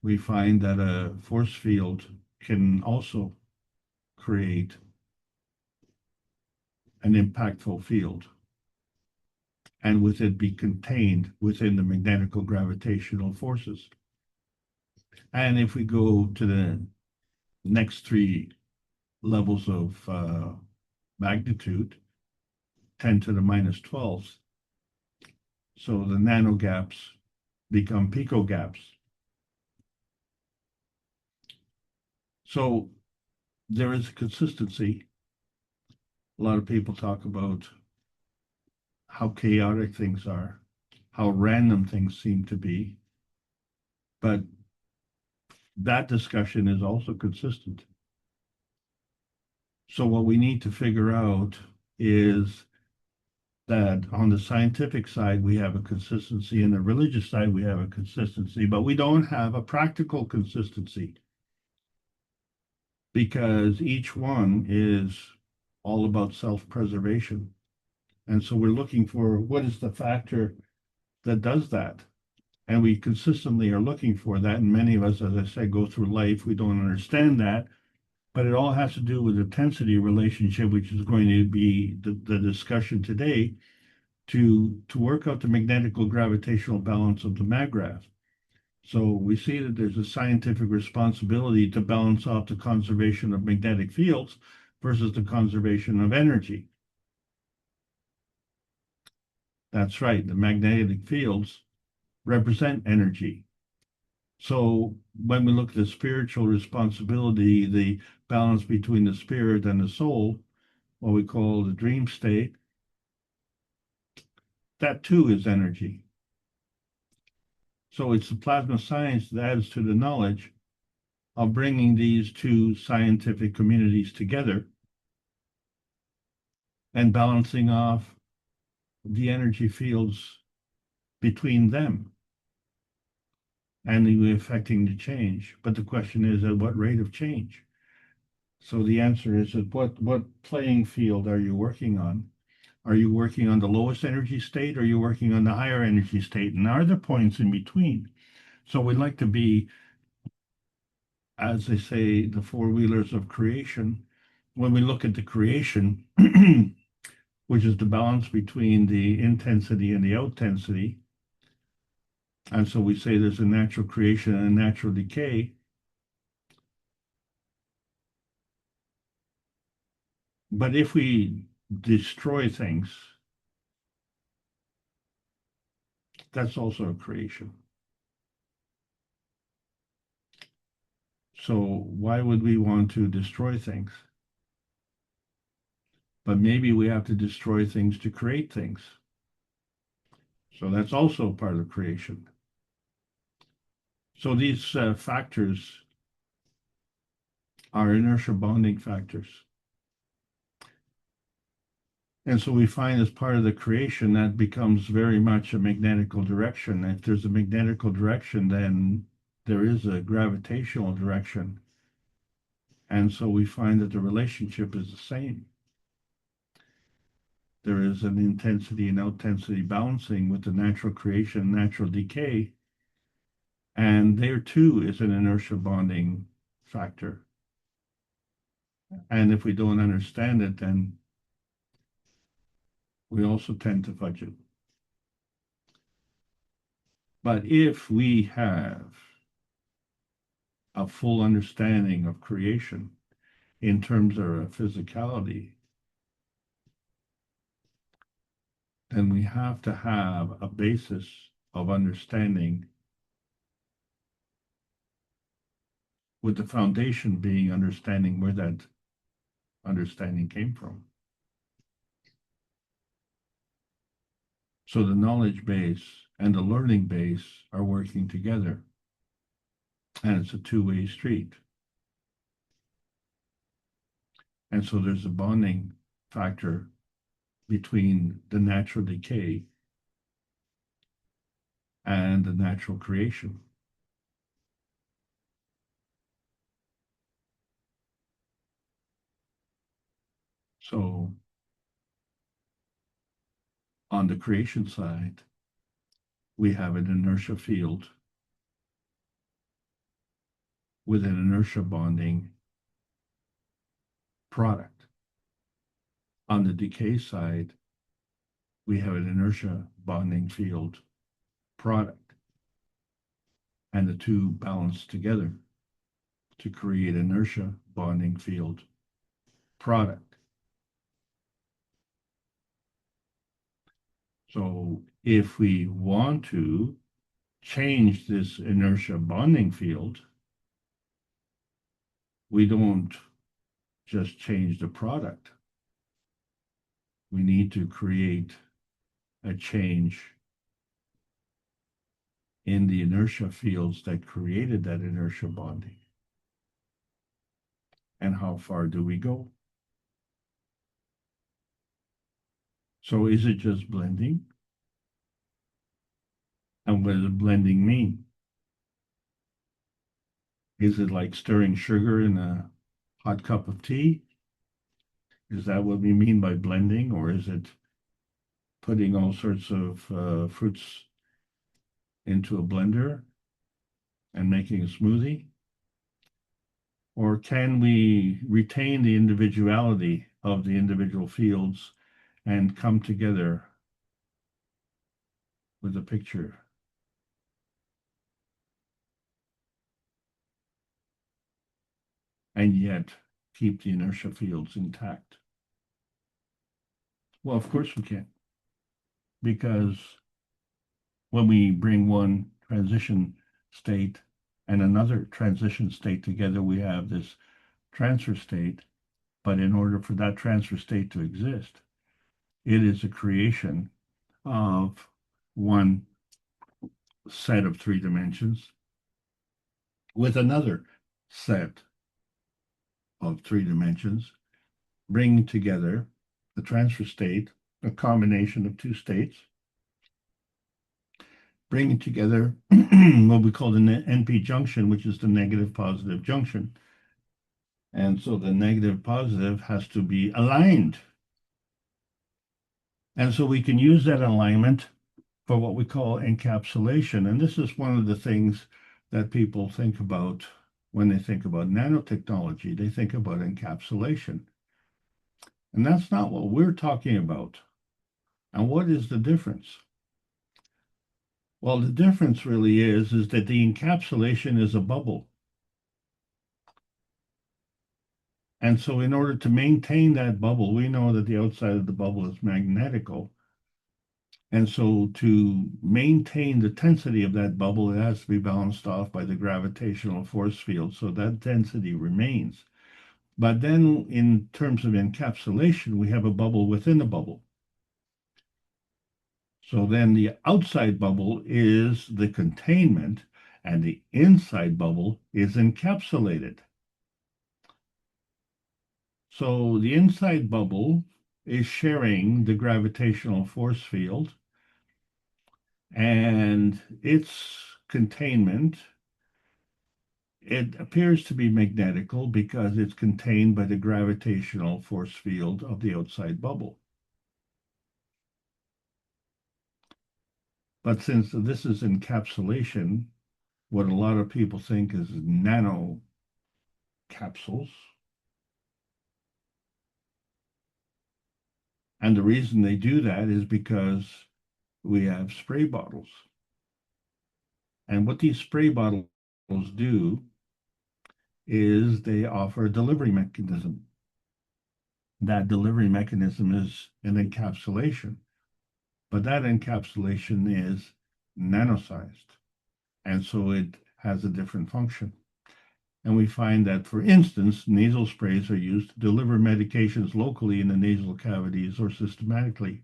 we find that a force field can also create an impactful field, and with it be contained within the magnetical gravitational forces. And if we go to the next three levels of magnitude, 10 to the minus 12, so the nano gaps become pico gaps. So there is a consistency. A lot of people talk about how chaotic things are, how random things seem to be, but that discussion is also consistent. So what we need to figure out is that on the scientific side, we have a consistency, and the religious side, we have a consistency, but we don't have a practical consistency because each one is all about self-preservation. And so we're looking for what is the factor that does that. And we consistently are looking for that. And many of us, as I said, go through life, we don't understand that. But it all has to do with the intensity relationship, which is going to be the discussion today, to work out the magnetical gravitational balance of the maggrav. So we see that there's a scientific responsibility to balance out the conservation of magnetic fields versus the conservation of energy. That's right, the magnetic fields represent energy. So when we look at the spiritual responsibility, the balance between the spirit and the soul, what we call the dream state, that too is energy. So it's the plasma science that adds to the knowledge of bringing these two scientific communities together and balancing off the energy fields between them and affecting the change. But the question is, at what rate of change? So the answer is, at what playing field are you working on? Are you working on the lowest energy state, or are you working on the higher energy state? And are there points in between? So we'd like to be, as they say, the four-wheelers of creation. When we look at the creation, which is the balance between the intensity and the outensity, and so we say there's a natural creation and a natural decay. But if we destroy things, that's also a creation. So why would we want to destroy things? But maybe we have to destroy things to create things. So that's also part of creation. So these factors are inertia bonding factors. And so we find as part of the creation that becomes very much a magnetical direction. If there's a magnetical direction, then there is a gravitational direction. And so we find that the relationship is the same. There is an intensity and outensity balancing with the natural creation, natural decay. And there too is an inertia bonding factor. And if we don't understand it, then we also tend to fudge it. But if we have a full understanding of creation in terms of physicality, then we have to have a basis of understanding, with the foundation being understanding where that understanding came from. So the knowledge base and the learning base are working together, and it's a two-way street. And so there's a bonding factor between the natural decay and the natural creation. So on the creation side, we have an inertia field with an inertia bonding product. On the decay side, we have an inertia bonding field product. And the two balance together to create inertia bonding field product. So if we want to change this inertia bonding field, we don't just change the product. We need to create a change in the inertia fields that created that inertia bonding. And how far do we go? So is it just blending? And what does blending mean? Is it like stirring sugar in a hot cup of tea? Is that what we mean by blending? Or is it putting all sorts of fruits into a blender and making a smoothie? Or can we retain the individuality of the individual fields and come together with a picture? And yet keep the inertia fields intact? Well, of course we can, because when we bring one transition state and another transition state together, we have this transfer state. But in order for that transfer state to exist, it is a creation of one set of 3 dimensions with another set of 3 dimensions, bringing together the transfer state, a combination of 2 states, bringing together what we call the NP junction, which is the negative positive junction. And so the negative positive has to be aligned. And so we can use that alignment for what we call encapsulation. And this is one of the things that people think about when they think about nanotechnology. They think about encapsulation. And that's not what we're talking about. And what is the difference? Well, the difference really is that the encapsulation is a bubble. And so in order to maintain that bubble, we know that the outside of the bubble is magnetical. And so to maintain the tensity of that bubble, it has to be balanced off by the gravitational force field. So that density remains. But then in terms of encapsulation, we have a bubble within a bubble. So then the outside bubble is the containment, and the inside bubble is encapsulated. So the inside bubble is sharing the gravitational force field, and its containment, it appears to be magnetical because it's contained by the gravitational force field of the outside bubble. But since this is encapsulation, what a lot of people think is nano capsules. And the reason they do that is because we have spray bottles. And what these spray bottles do is they offer a delivery mechanism. That delivery mechanism is an encapsulation, but that encapsulation is nano-sized. And so it has a different function. And we find that, for instance, nasal sprays are used to deliver medications locally in the nasal cavities or systemically.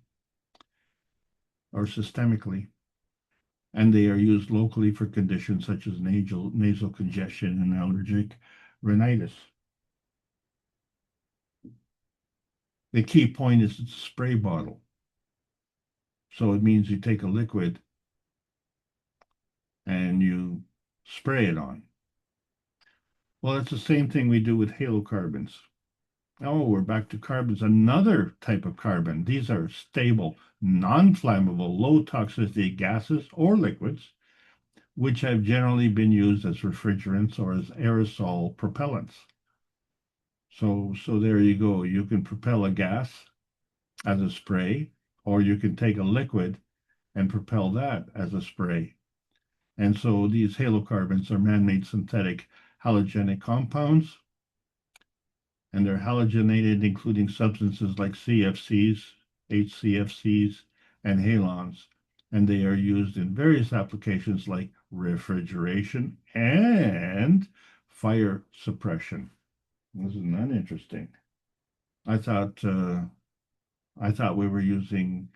And they are used locally for conditions such as nasal congestion and allergic rhinitis. The key point is it's a spray bottle. So it means you take a liquid and you spray it on. Well, it's the same thing we do with halocarbons. Oh, we're back to carbons, another type of carbon. These are stable, non-flammable, low toxicity gases or liquids, which have generally been used as refrigerants or as aerosol propellants. So there you go. You can propel a gas as a spray, or you can take a liquid and propel that as a spray. And so these halocarbons are man-made synthetic halogenic compounds, and they're halogenated, including substances like CFCs, HCFCs, and halons. And they are used in various applications like refrigeration and fire suppression. Isn't that interesting? I thought we were using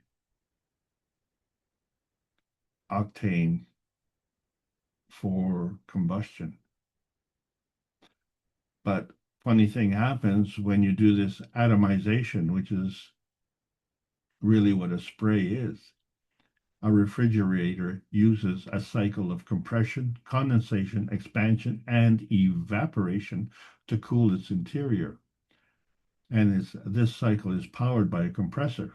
octane for combustion. But funny thing happens when you do this atomization, which is really what a spray is. A refrigerator uses a cycle of compression, condensation, expansion, and evaporation to cool its interior. And this cycle is powered by a compressor.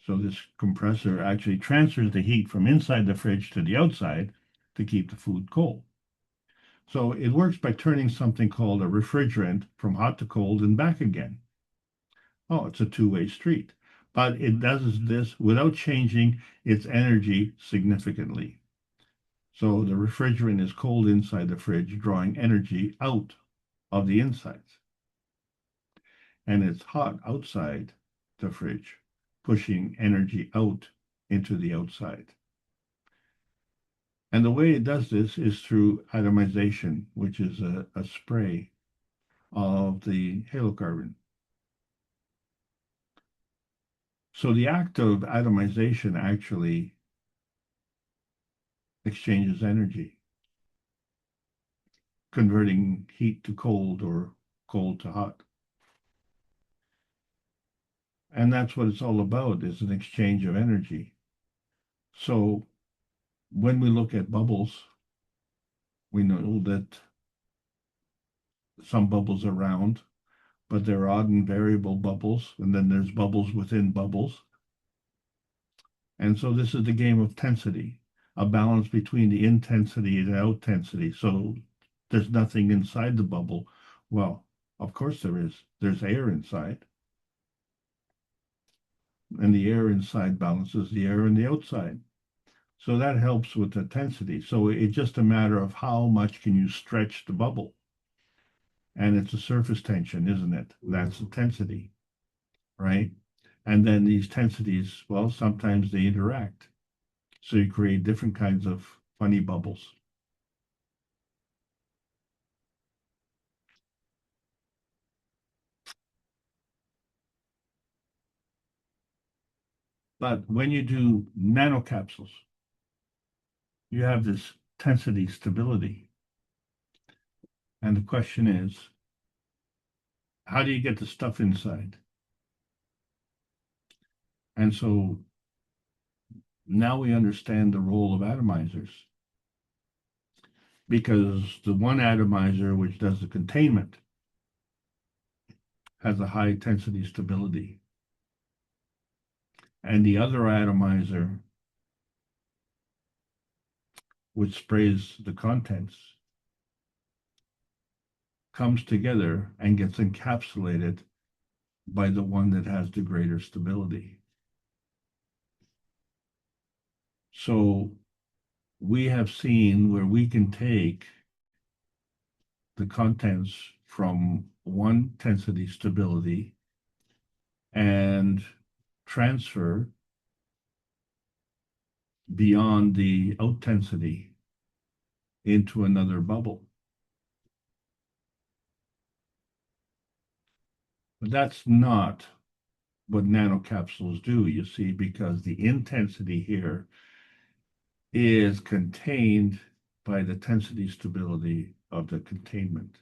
So this compressor actually transfers the heat from inside the fridge to the outside to keep the food cold. So it works by turning something called a refrigerant from hot to cold and back again. Oh, it's a two-way street. But it does this without changing its energy significantly. So the refrigerant is cold inside the fridge, drawing energy out of the insides. And it's hot outside the fridge, pushing energy out into the outside. And the way it does this is through atomization, which is a spray of the halocarbon. So the act of atomization actually exchanges energy, converting heat to cold or cold to hot. And that's what it's all about, is an exchange of energy. So when we look at bubbles, we know that some bubbles are round, but they're odd and variable bubbles, and then there's bubbles within bubbles. And so this is the game of tensity, a balance between the intensity and the outtensity. So there's nothing inside the bubble. Well, of course there is. There's air inside. And the air inside balances the air on the outside. So that helps with the tensity. So it's just a matter of how much can you stretch the bubble. And it's a surface tension, isn't it? That's the tensity, right? And then these tensities, well, sometimes they interact. So you create different kinds of funny bubbles. But when you do nanocapsules, you have this tensity stability. And the question is, how do you get the stuff inside? And so now we understand the role of atomizers, because the one atomizer, which does the containment, has a high tensity stability. And the other atomizer, which sprays the contents, comes together and gets encapsulated by the one that has the greater stability. So we have seen where we can take the contents from one tensity stability and transfer beyond the out tensity into another bubble. But that's not what nanocapsules do, you see, because the intensity here is contained by the tensity stability of the containment.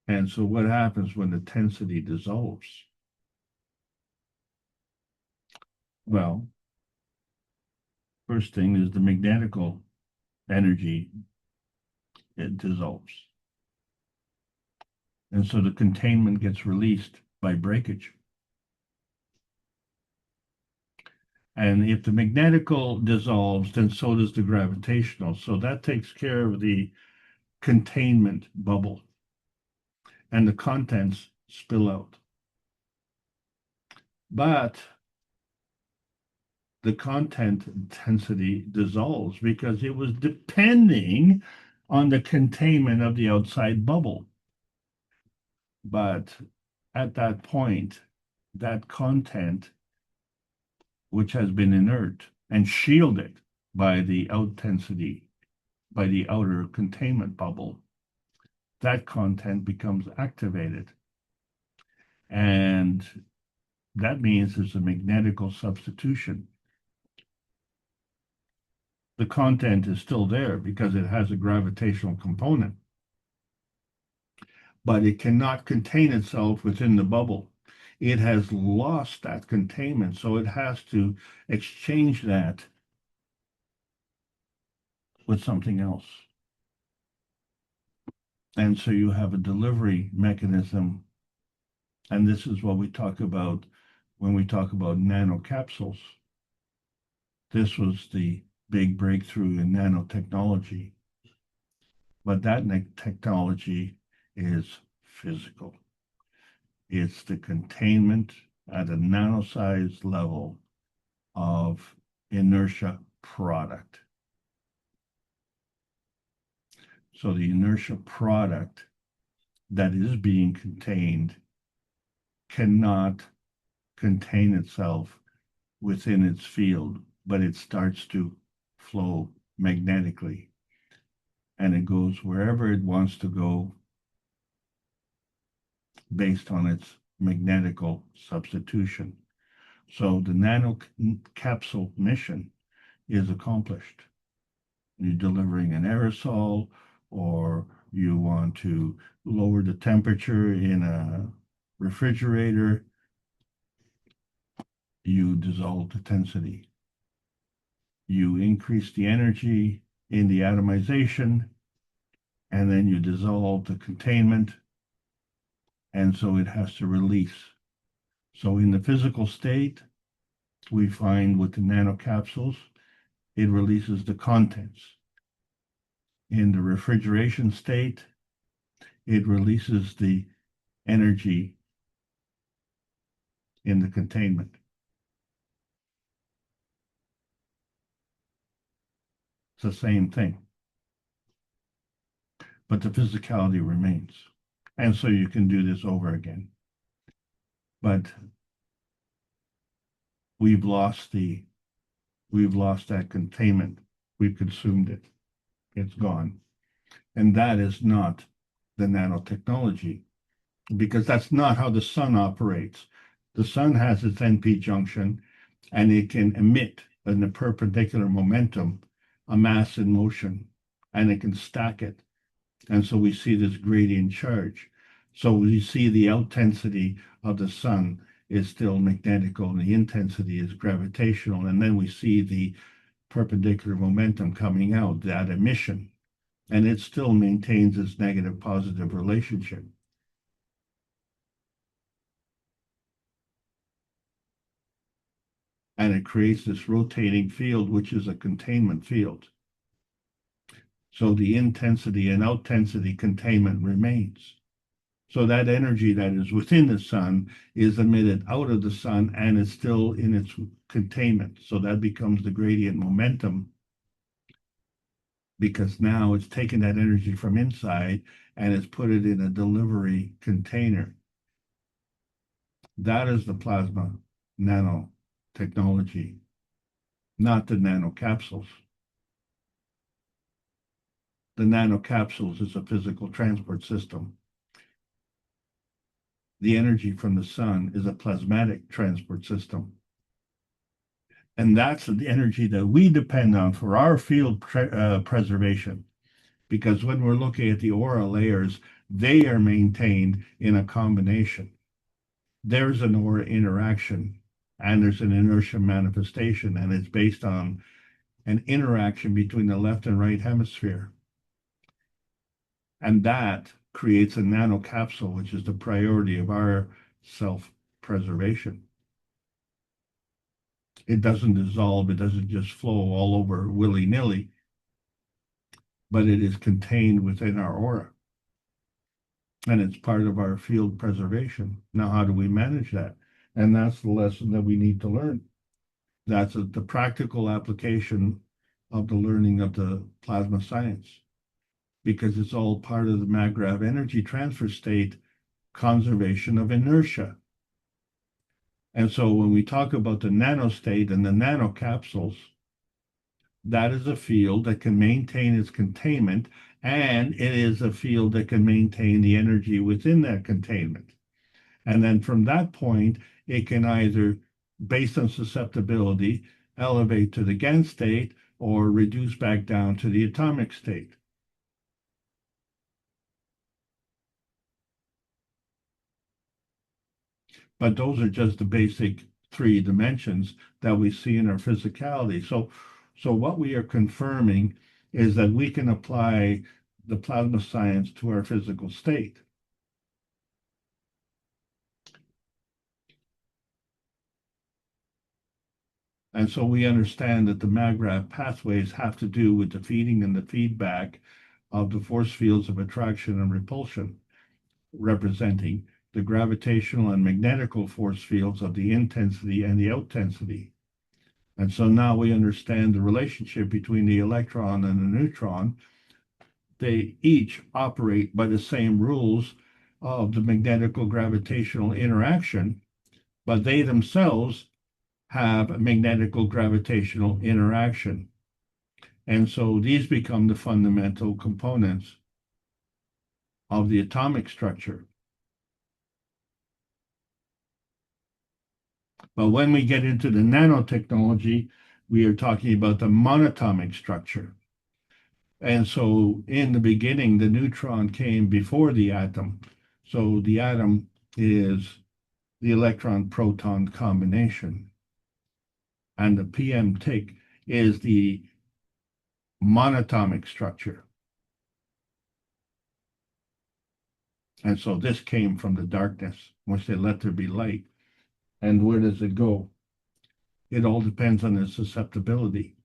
And so what happens when the tensity dissolves? Well, first thing is the magnetical energy, it dissolves. And so the containment gets released by breakage. And if the magnetical dissolves, then so does the gravitational. So that takes care of the containment bubble. And the contents spill out. But the content intensity dissolves because it was depending on the containment of the outside bubble. But at that point, that content, which has been inert and shielded by the out tensity, by the outer containment bubble, that content becomes activated. And that means there's a magnetical substitution. The content is still there because it has a gravitational component. but it cannot contain itself within the bubble. It has lost that containment, so it has to exchange that with something else. And so you have a delivery mechanism, and this is what we talk about when we talk about nanocapsules. This was the big breakthrough in nanotechnology. But that technology is physical. It's the containment at a nano-sized level of inertia product. So the inertia product that is being contained cannot contain itself within its field, but it starts to flow magnetically. And it goes wherever it wants to go based on its magnetical substitution. So the nano capsule mission is accomplished. You're delivering an aerosol, or you want to lower the temperature in a refrigerator, you dissolve the density. You increase the energy in the atomization, and then you dissolve the containment, and so it has to release. So in the physical state, we find with the nanocapsules, it releases the contents. In the refrigeration state, it releases the energy in the containment. It's the same thing. But the physicality remains. And so you can do this over again. But we've lost that containment. We've consumed it. It's gone. And that is not the nanotechnology, because that's not how the sun operates. The sun has its NP junction, and it can emit in a perpendicular momentum a mass in motion, and it can stack it. And so we see this gradient charge. So we see the intensity of the sun is still magnetical, and the intensity is gravitational. And then we see the perpendicular momentum coming out, that emission, and it still maintains its negative-positive relationship. And it creates this rotating field, which is a containment field. So the intensity and outtensity containment remains. So that energy that is within the sun is emitted out of the sun and is still in its containment. So that becomes the gradient momentum, because now it's taken that energy from inside and it's put it in a delivery container. That is the plasma nanotechnology, not the nanocapsules. The nanocapsules is a physical transport system. The energy from the sun is a plasmatic transport system. And that's the energy that we depend on for our field preservation. Because when we're looking at the aura layers, they are maintained in a combination. There's an aura interaction, and there's an inertia manifestation, and it's based on an interaction between the left and right hemisphere. And that creates a nanocapsule, which is the priority of our self-preservation. It doesn't dissolve, it doesn't just flow all over willy-nilly, but it is contained within our aura. And it's part of our field preservation. Now, how do we manage that? And that's the lesson that we need to learn. That's the practical application of the learning of the plasma science, because it's all part of the MAGRAV energy transfer state conservation of inertia. And so when we talk about the nanostate and the nanocapsules, that is a field that can maintain its containment, and it is a field that can maintain the energy within that containment. And then from that point, it can either, based on susceptibility, elevate to the GaN state or reduce back down to the atomic state. But those are just the basic 3 dimensions that we see in our physicality. So what we are confirming is that we can apply the plasma science to our physical state. And so we understand that the MAGRAPH pathways have to do with the feeding and the feedback of the force fields of attraction and repulsion, representing the gravitational and magnetical force fields of the intensity and the outtensity. And so now we understand the relationship between the electron and the neutron. They each operate by the same rules of the magnetical gravitational interaction, but they themselves have a magnetical gravitational interaction. And so these become the fundamental components of the atomic structure. But when we get into the nanotechnology, we are talking about the monatomic structure. And so in the beginning, the neutron came before the atom. So the atom is the electron-proton combination. And the PM tick is the monatomic structure. And so this came from the darkness, which they let there be light. And where does it go? It all depends on its susceptibility.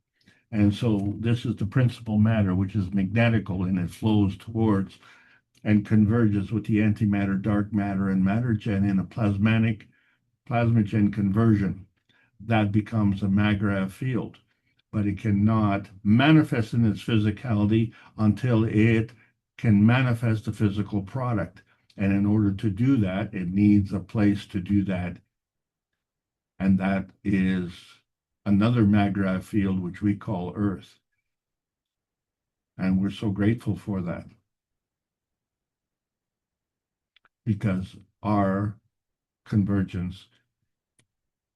And so this is the principal matter, which is magnetical, and it flows towards and converges with the antimatter, dark matter, and matter gen in a plasmagen conversion. That becomes a MAGRAPH field, but it cannot manifest in its physicality until it can manifest a physical product. And in order to do that, it needs a place to do that. And that is another MAGRAPH field, which we call Earth. And we're so grateful for that, because our convergence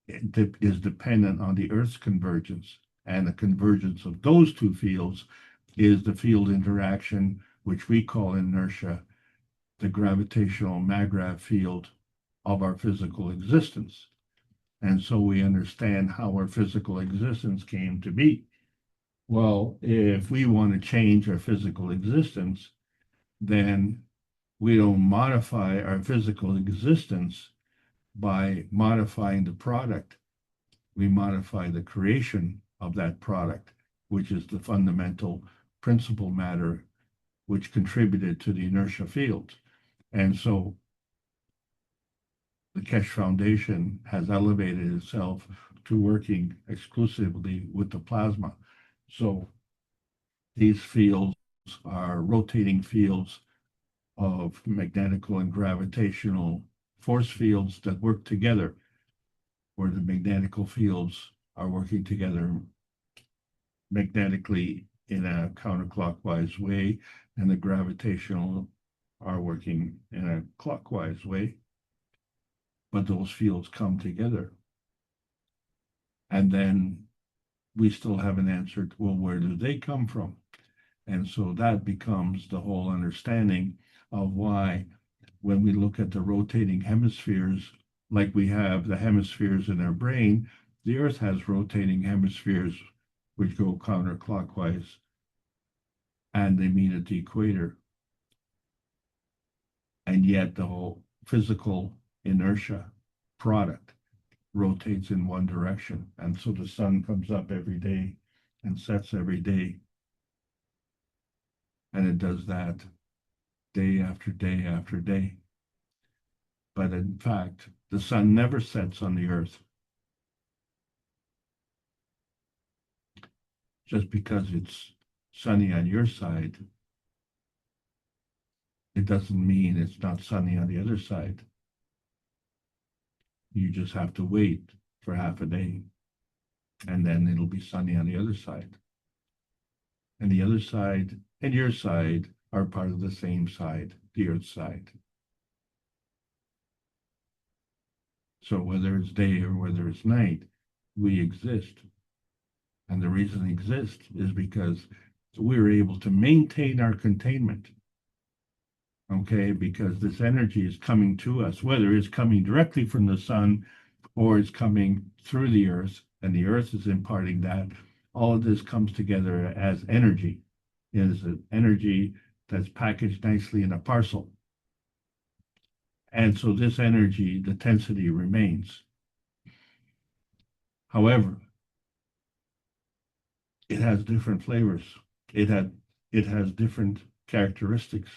is dependent on the Earth's convergence. And the convergence of those 2 fields is the field interaction, which we call inertia, the gravitational MAGRAPH field of our physical existence. And so we understand how our physical existence came to be. Well, if we want to change our physical existence, then we don't modify our physical existence by modifying the product. We modify the creation of that product, which is the fundamental principal matter which contributed to the inertia field. And so the Keshe Foundation has elevated itself to working exclusively with the plasma. So these fields are rotating fields of magnetical and gravitational force fields that work together, where the magnetical fields are working together magnetically in a counterclockwise way, and the gravitational are working in a clockwise way. But those fields come together. And then we still haven't answered, well, where do they come from? And so that becomes the whole understanding of why, when we look at the rotating hemispheres, like we have the hemispheres in our brain, the Earth has rotating hemispheres which go counterclockwise, and they meet at the equator. And yet the whole physical inertia product rotates in one direction. And so the sun comes up every day and sets every day. And it does that day after day after day. But in fact, the sun never sets on the Earth. Just because it's sunny on your side, it doesn't mean it's not sunny on the other side. You just have to wait for half a day, and then it'll be sunny on the other side. And the other side and your side are part of the same side, the Earth side. So whether it's day or whether it's night, we exist. And the reason we exist is because we're able to maintain our containment. okay, because this energy is coming to us, whether it's coming directly from the sun or it's coming through the earth, and the earth is imparting that. All of this comes together as energy. It is an energy that's packaged nicely in a parcel. And so this energy, the tensity remains. However, it has different flavors. It has different characteristics.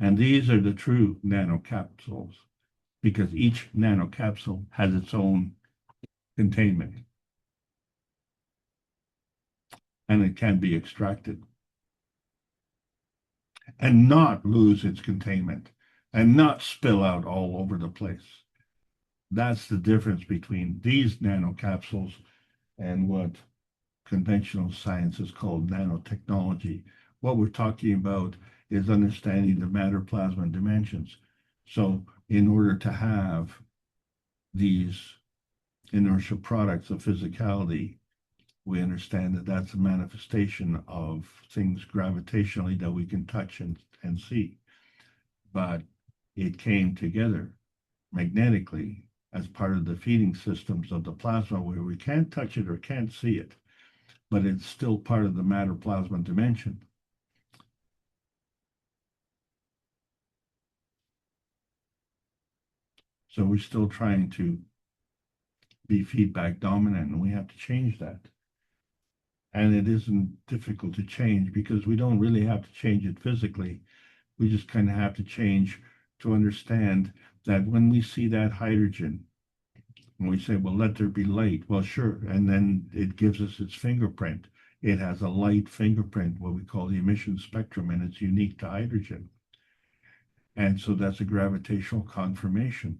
And these are the true nanocapsules, because each nanocapsule has its own containment. And it can be extracted and not lose its containment and not spill out all over the place. That's the difference between these nanocapsules and what conventional science is called nanotechnology. What we're talking about is understanding the matter plasma dimensions. So in order to have these inertial products of physicality, we understand that that's a manifestation of things gravitationally that we can touch and see. But it came together magnetically as part of the feeding systems of the plasma, where we can't touch it or can't see it, but it's still part of the matter plasma dimension. So we're still trying to be feedback dominant, and we have to change that. And it isn't difficult to change because we don't really have to change it physically. We just kind of have to change to understand that when we see that hydrogen, and we say, well, let there be light. Well, sure. And then it gives us its fingerprint. It has a light fingerprint, what we call the emission spectrum, and it's unique to hydrogen. And so that's a gravitational confirmation.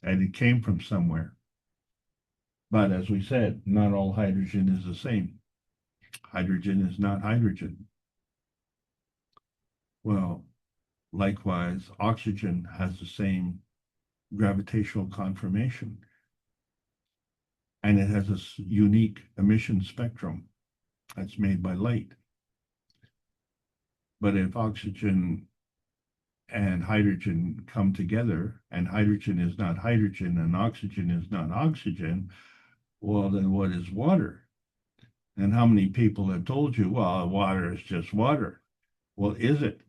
And it came from somewhere. But as we said, not all hydrogen is the same. Hydrogen is not hydrogen. Well, likewise, oxygen has the same gravitational confirmation. And it has a unique emission spectrum that's made by light. But if oxygen and hydrogen come together, and hydrogen is not hydrogen and oxygen is not oxygen, well, then what is water? And how many people have told you, well, water is just water? Well, is it?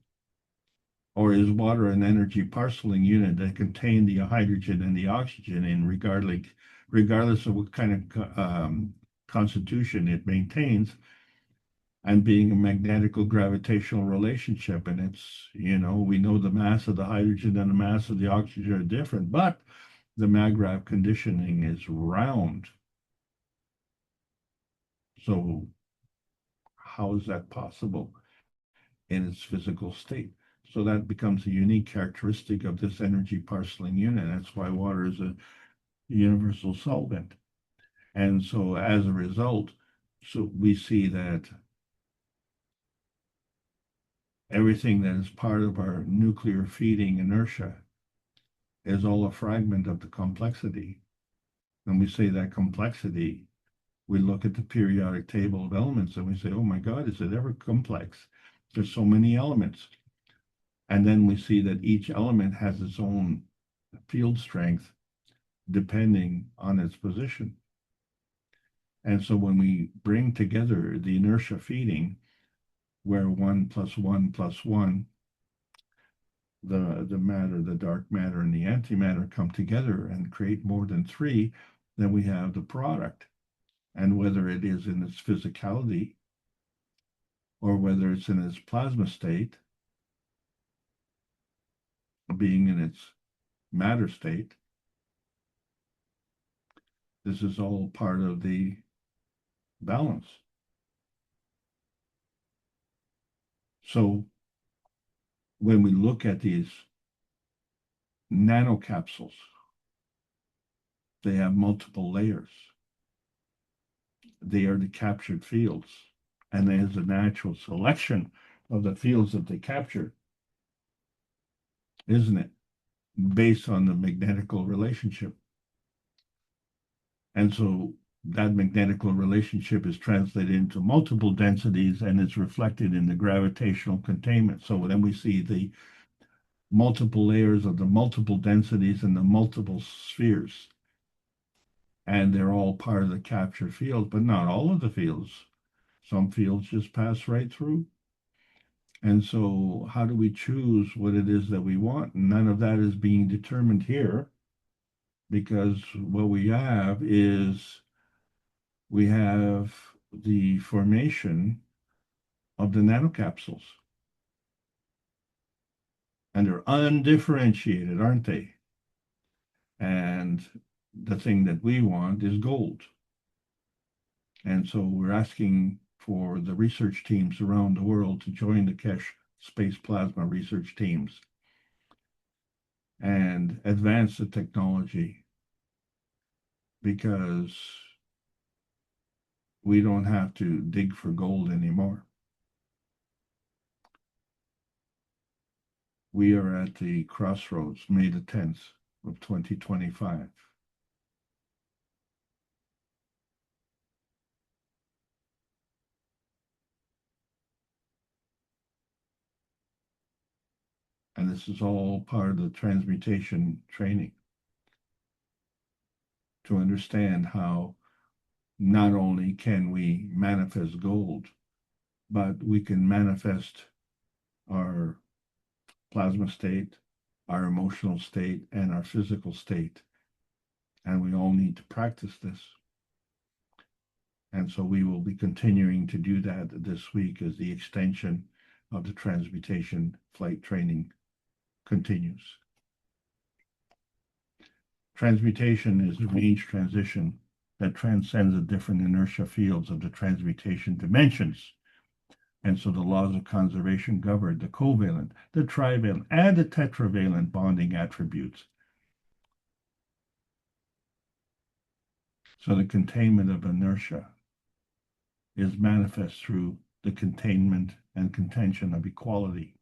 Or is water an energy parceling unit that contains the hydrogen and the oxygen in regardless of what kind of constitution it maintains, and being a magnetical gravitational relationship? And it's, we know the mass of the hydrogen and the mass of the oxygen are different, but the maggrav conditioning is round. So how is that possible in its physical state? So that becomes a unique characteristic of this energy parceling unit. That's why water is a universal solvent. And so as a result, so we see that everything that is part of our nuclear feeding inertia is all a fragment of the complexity. And we say that complexity, we look at the periodic table of elements and we say, oh my God, is it ever complex? There's so many elements. And then we see that each element has its own field strength depending on its position. And so when we bring together the inertia feeding, where 1 + 1 + 1, the matter, the dark matter, and the antimatter come together and create more than 3, then we have the product. And whether it is in its physicality or whether it's in its plasma state, being in its matter state, this is all part of the balance. So when we look at these nanocapsules, they have multiple layers. They are the captured fields, and there's a natural selection of the fields that they capture, isn't it? Based on the magnetical relationship. And so that magnetical relationship is translated into multiple densities and it's reflected in the gravitational containment. So then we see the multiple layers of the multiple densities and the multiple spheres. And they're all part of the captured field, but not all of the fields. Some fields just pass right through. And so how do we choose what it is that we want? None of that is being determined here, because what we have is we have the formation of the nanocapsules. And they're undifferentiated, aren't they? And the thing that we want is gold. And so we're asking for the research teams around the world to join the KAKT space plasma research teams and advance the technology, because we don't have to dig for gold anymore. We are at the crossroads, May the 10th of 2025. And this is all part of the transmutation training, to understand how not only can we manifest gold, but we can manifest our plasma state, our emotional state, and our physical state. And we all need to practice this. And so we will be continuing to do that this week as the extension of the transmutation flight training continues. Transmutation is a range transition that transcends the different inertia fields of the transmutation dimensions. And so the laws of conservation govern the covalent, the trivalent, and the tetravalent bonding attributes. So the containment of inertia is manifest through the containment and contention of equality.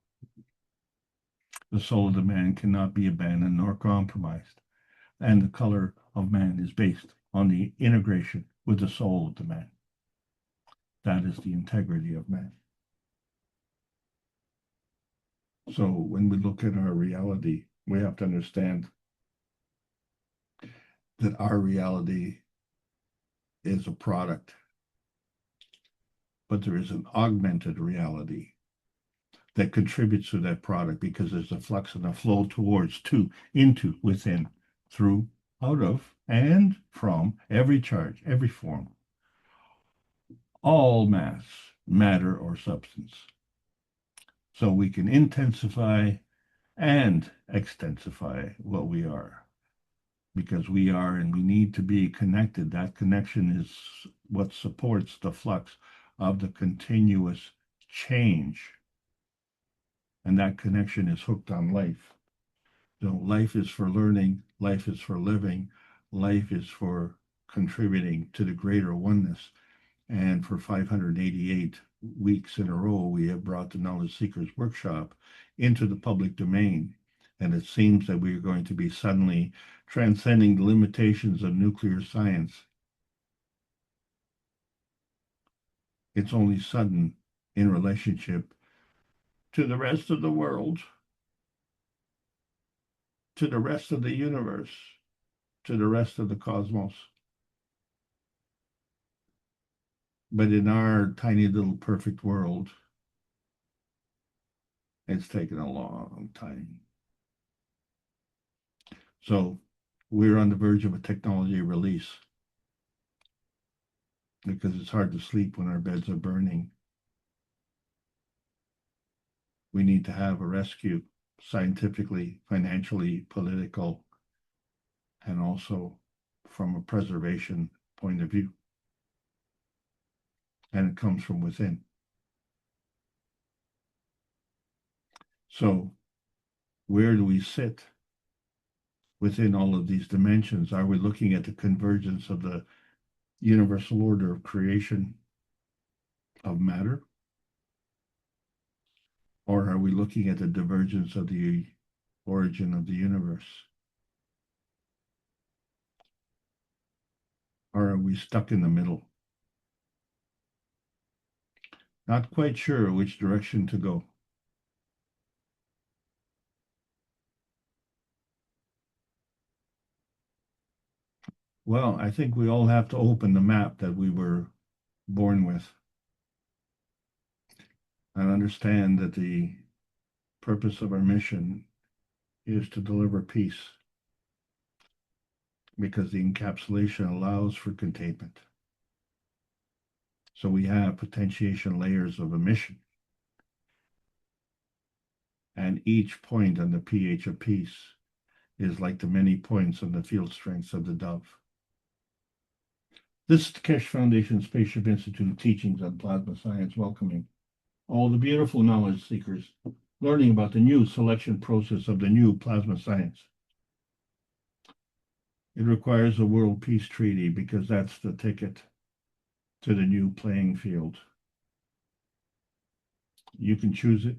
The soul of the man cannot be abandoned nor compromised, and the color of man is based on the integration with the soul of the man. That is the integrity of man. So when we look at our reality, we have to understand that our reality is a product, but there is an augmented reality that contributes to that product, because there's a flux and a flow towards, to, into, within, through, out of, and from every charge, every form, all mass, matter, or substance. So we can intensify and extensify what we are, because we are and we need to be connected. That connection is what supports the flux of the continuous change. And that connection is hooked on life. So life is for learning, life is for living, life is for contributing to the greater oneness. And for 588 weeks in a row, we have brought the Knowledge Seekers Workshop into the public domain. And it seems that we are going to be suddenly transcending the limitations of nuclear science. It's only sudden in relationship to the rest of the world, to the rest of the universe, to the rest of the cosmos. But in our tiny little perfect world, it's taken a long time. So we're on the verge of a technology release, because it's hard to sleep when our beds are burning. We need to have a rescue, scientifically, financially, political, and also from a preservation point of view. And it comes from within. So where do we sit within all of these dimensions? Are we looking at the convergence of the universal order of creation of matter? Or are we looking at the divergence of the origin of the universe? Or are we stuck in the middle? Not quite sure which direction to go. Well, I think we all have to open the map that we were born with and understand that the purpose of our mission is to deliver peace, because the encapsulation allows for containment. So we have potentiation layers of emission, and each point on the pH of peace is like the many points on the field strengths of the dove. This is the Keshe Foundation Spaceship Institute teachings on plasma science, welcoming all the beautiful knowledge seekers learning about the new selection process of the new plasma science. It requires a world peace treaty because that's the ticket to the new playing field. You can choose it.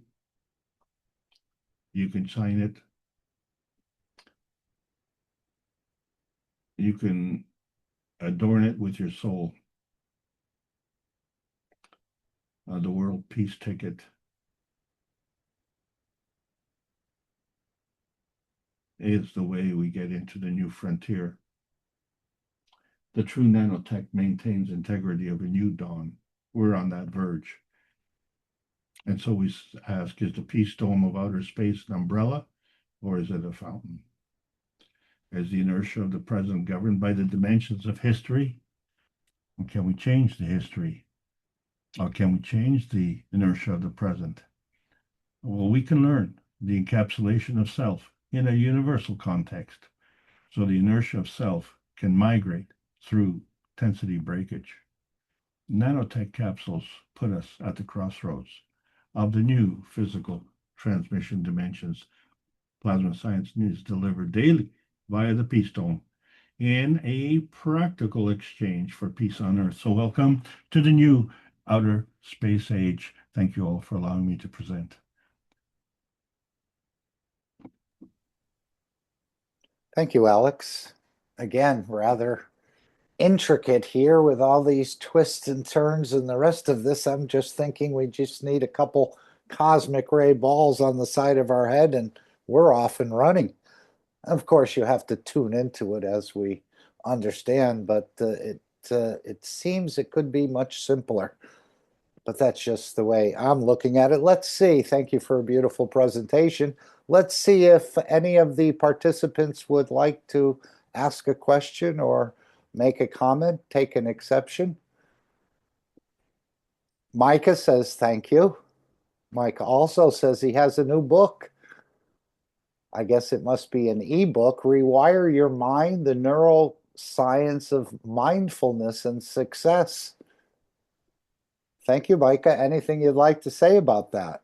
You can sign it. You can adorn it with your soul. The world peace ticket is the way we get into the new frontier. The true nanotech maintains integrity of a new dawn. We're on that verge. And so we ask, is the peace dome of outer space an umbrella, or is it a fountain? Is the inertia of the present governed by the dimensions of history? Or can we change the history? Or can we change the inertia of the present? Well, we can learn the encapsulation of self in a universal context. So the inertia of self can migrate through tensity breakage. Nanotech capsules put us at the crossroads of the new physical transmission dimensions. Plasma science is delivered daily via the Peace Dome in a practical exchange for peace on Earth. So welcome to the new outer space age. Thank you all for allowing me to present. Thank you, Alex. Again, rather intricate here with all these twists and turns and the rest of this. I'm just thinking we just need a couple cosmic ray balls on the side of our head and we're off and running. Of course, you have to tune into it as we understand, but it seems it could be much simpler. But that's just the way I'm looking at it. Let's see. Thank you for a beautiful presentation. Let's see if any of the participants would like to ask a question or make a comment, take an exception. Micah says thank you. Micah also says he has a new book. I guess it must be an ebook, Rewire Your Mind, the Neuroscience of Mindfulness and Success. Thank you, Micah. Anything you'd like to say about that?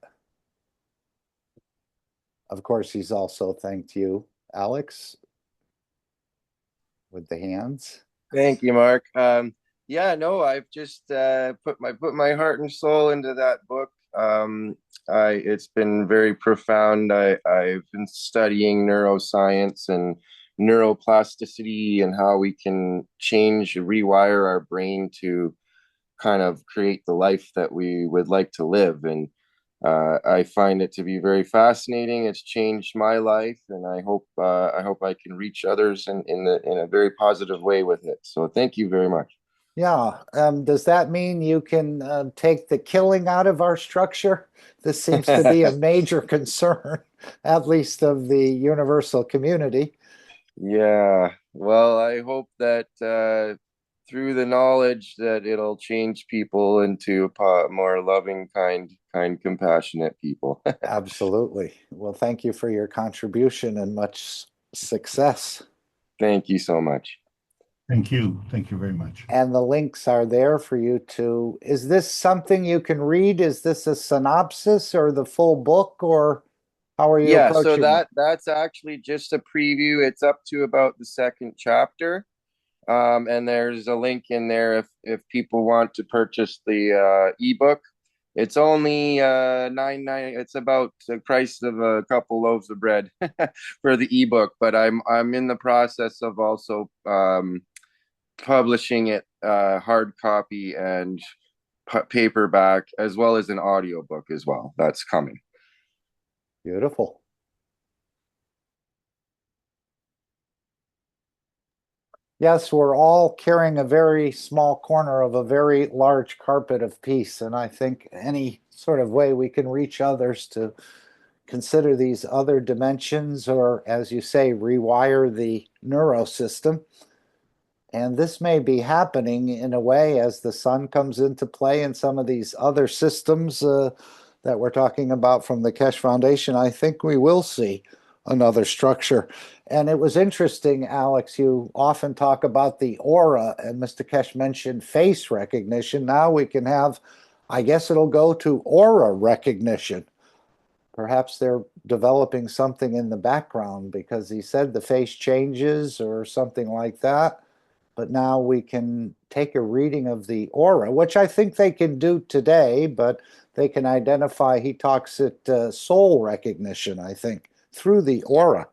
Of course, he's also thanked you, Alex, with the hands. Thank you, Mark. Yeah, no, I've just put my heart and soul into that book. It's been very profound. I've been studying neuroscience and neuroplasticity and how we can rewire our brain to kind of create the life that we would like to live. And I find it to be very fascinating. It's changed my life, and I hope I can reach others in a very positive way with it. So thank you very much. Yeah. Does that mean you can take the killing out of our structure? This seems to be a major concern, at least of the universal community. Yeah. Well, I hope that through the knowledge that it'll change people into more loving, kind, compassionate people. Absolutely. Well, thank you for your contribution and much success. Thank you so much. Thank you. Thank you very much. And the links are there for you to. Is this something you can read? Is this a synopsis or the full book, or how are you approaching it? That's actually just a preview. It's up to about the second chapter. And there's a link in there if people want to purchase the ebook. It's only $9.99. It's about the price of a couple loaves of bread for the ebook. But I'm in the process of also publishing it hard copy and paperback, as well as an audiobook as well. That's coming. Beautiful. Yes, we're all carrying a very small corner of a very large carpet of peace, and I think any sort of way we can reach others to consider these other dimensions, or as you say, rewire the neurosystem. And this may be happening in a way as the sun comes into play in some of these other systems that we're talking about from the Keshe Foundation. I think we will see another structure. And it was interesting, Alex, you often talk about the aura, and Mr. Keshe mentioned face recognition. Now we can have, I guess it'll go to aura recognition. Perhaps they're developing something in the background because he said the face changes or something like that. But now we can take a reading of the aura, which I think they can do today, but they can identify, he talks at soul recognition, I think, through the aura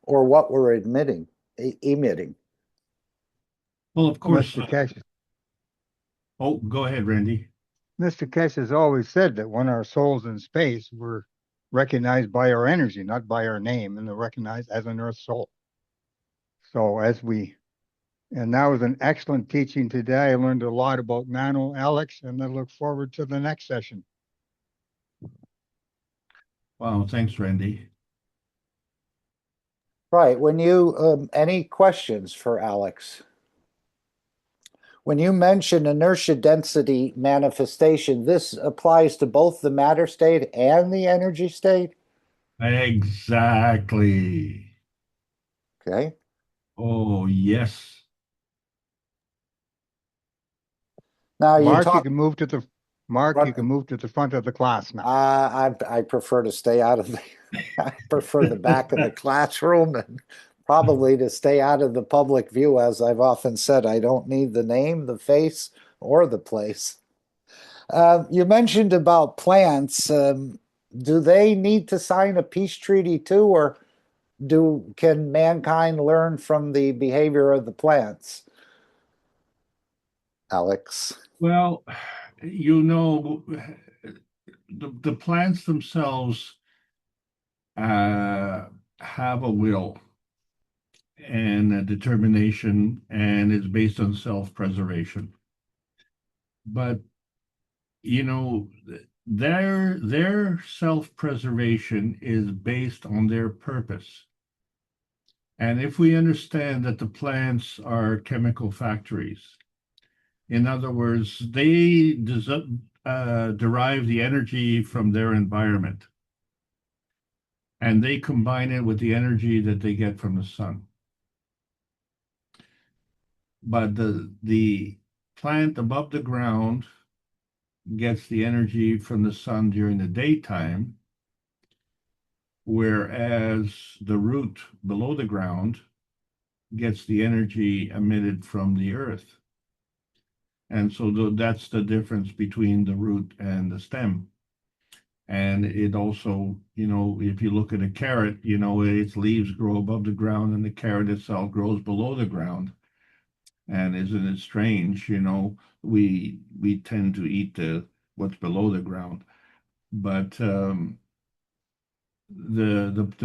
or what we're emitting. Well, of course. Mr. Keshe, Oh, go ahead, Randy. Mr. Keshe has always said that when our soul's in space, we're recognized by our energy, not by our name, and they're recognized as an Earth soul. So and that was an excellent teaching today. I learned a lot about Nano, Alex, and I look forward to the next session. Wow, thanks, Randy. Right. When you, any questions for Alex? When you mention inertia density manifestation, this applies to both the matter state and the energy state? Exactly. Okay. Oh, yes. Now you Mark, talk. you can move to the front of the class now. I prefer to stay out of the. I prefer the back of the classroom, and probably to stay out of the public view. As I've often said, I don't need the name, the face, or the place. You mentioned about plants. Do they need to sign a peace treaty too, or can mankind learn from the behavior of the plants? Alex. Well, the plants themselves have a will and a determination, and it's based on self-preservation. But their self-preservation is based on their purpose. And if we understand that the plants are chemical factories, in other words, they derive the energy from their environment, and they combine it with the energy that they get from the sun. But the plant above the ground gets the energy from the sun during the daytime, whereas the root below the ground gets the energy emitted from the earth. And so that's the difference between the root and the stem. And it also, if you look at a carrot, its leaves grow above the ground and the carrot itself grows below the ground. And isn't it strange, we tend to eat what's below the ground. But the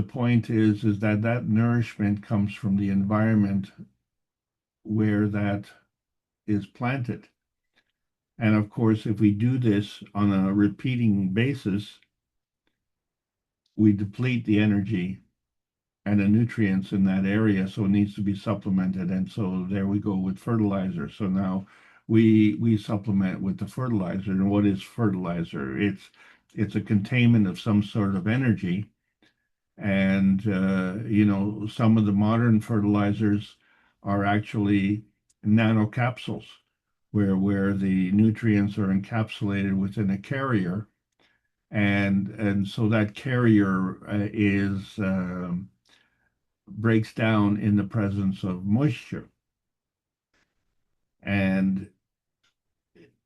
point is that nourishment comes from the environment where that is planted. And of course, if we do this on a repeating basis, we deplete the energy and the nutrients in that area, so it needs to be supplemented. And so there we go with fertilizer. So now we supplement with the fertilizer. And what is fertilizer? It's a containment of some sort of energy. And some of the modern fertilizers are actually nano capsules, where the nutrients are encapsulated within a carrier, and so that carrier breaks down in the presence of moisture, and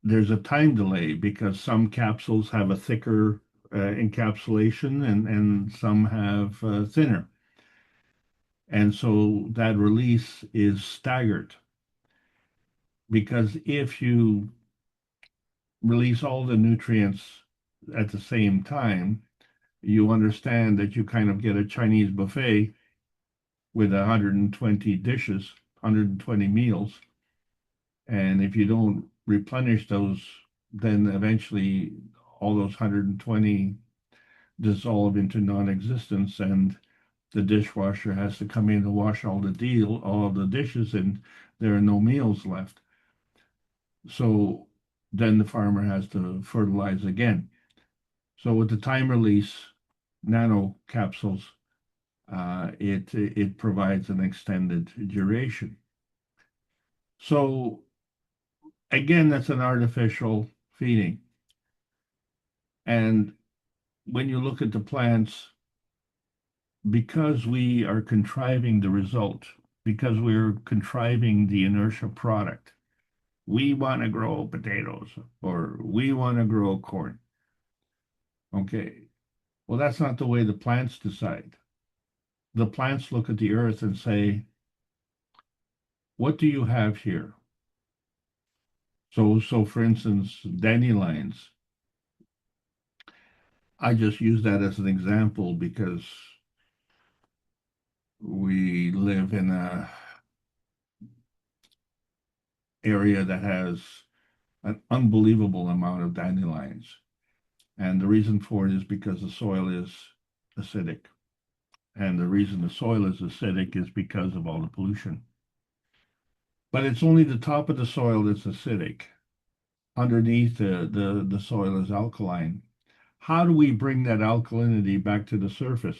there's a time delay because some capsules have a thicker encapsulation and some have thinner, and so that release is staggered. because if you release all the nutrients at the same time, you understand that you kind of get a Chinese buffet with 120 dishes, 120 meals. And if you don't replenish those, then eventually all those 120 dissolve into non-existence, and the dishwasher has to come in to wash all of the dishes, and there are no meals left. So then the farmer has to fertilize again. So with the time release nano capsules, it provides an extended duration. So again, that's an artificial feeding. And when you look at the plants, because we are contriving the result, because we're contriving the inertia product, we want to grow potatoes or we want to grow corn. Okay, well, that's not the way the plants decide. The plants look at the earth and say, what do you have here? So for instance, dandelions, I just use that as an example because we live in a area that has an unbelievable amount of dandelions. And the reason for it is because the soil is acidic. And the reason the soil is acidic is because of all the pollution. But it's only the top of the soil that's acidic. Underneath, the soil is alkaline. How do we bring that alkalinity back to the surface?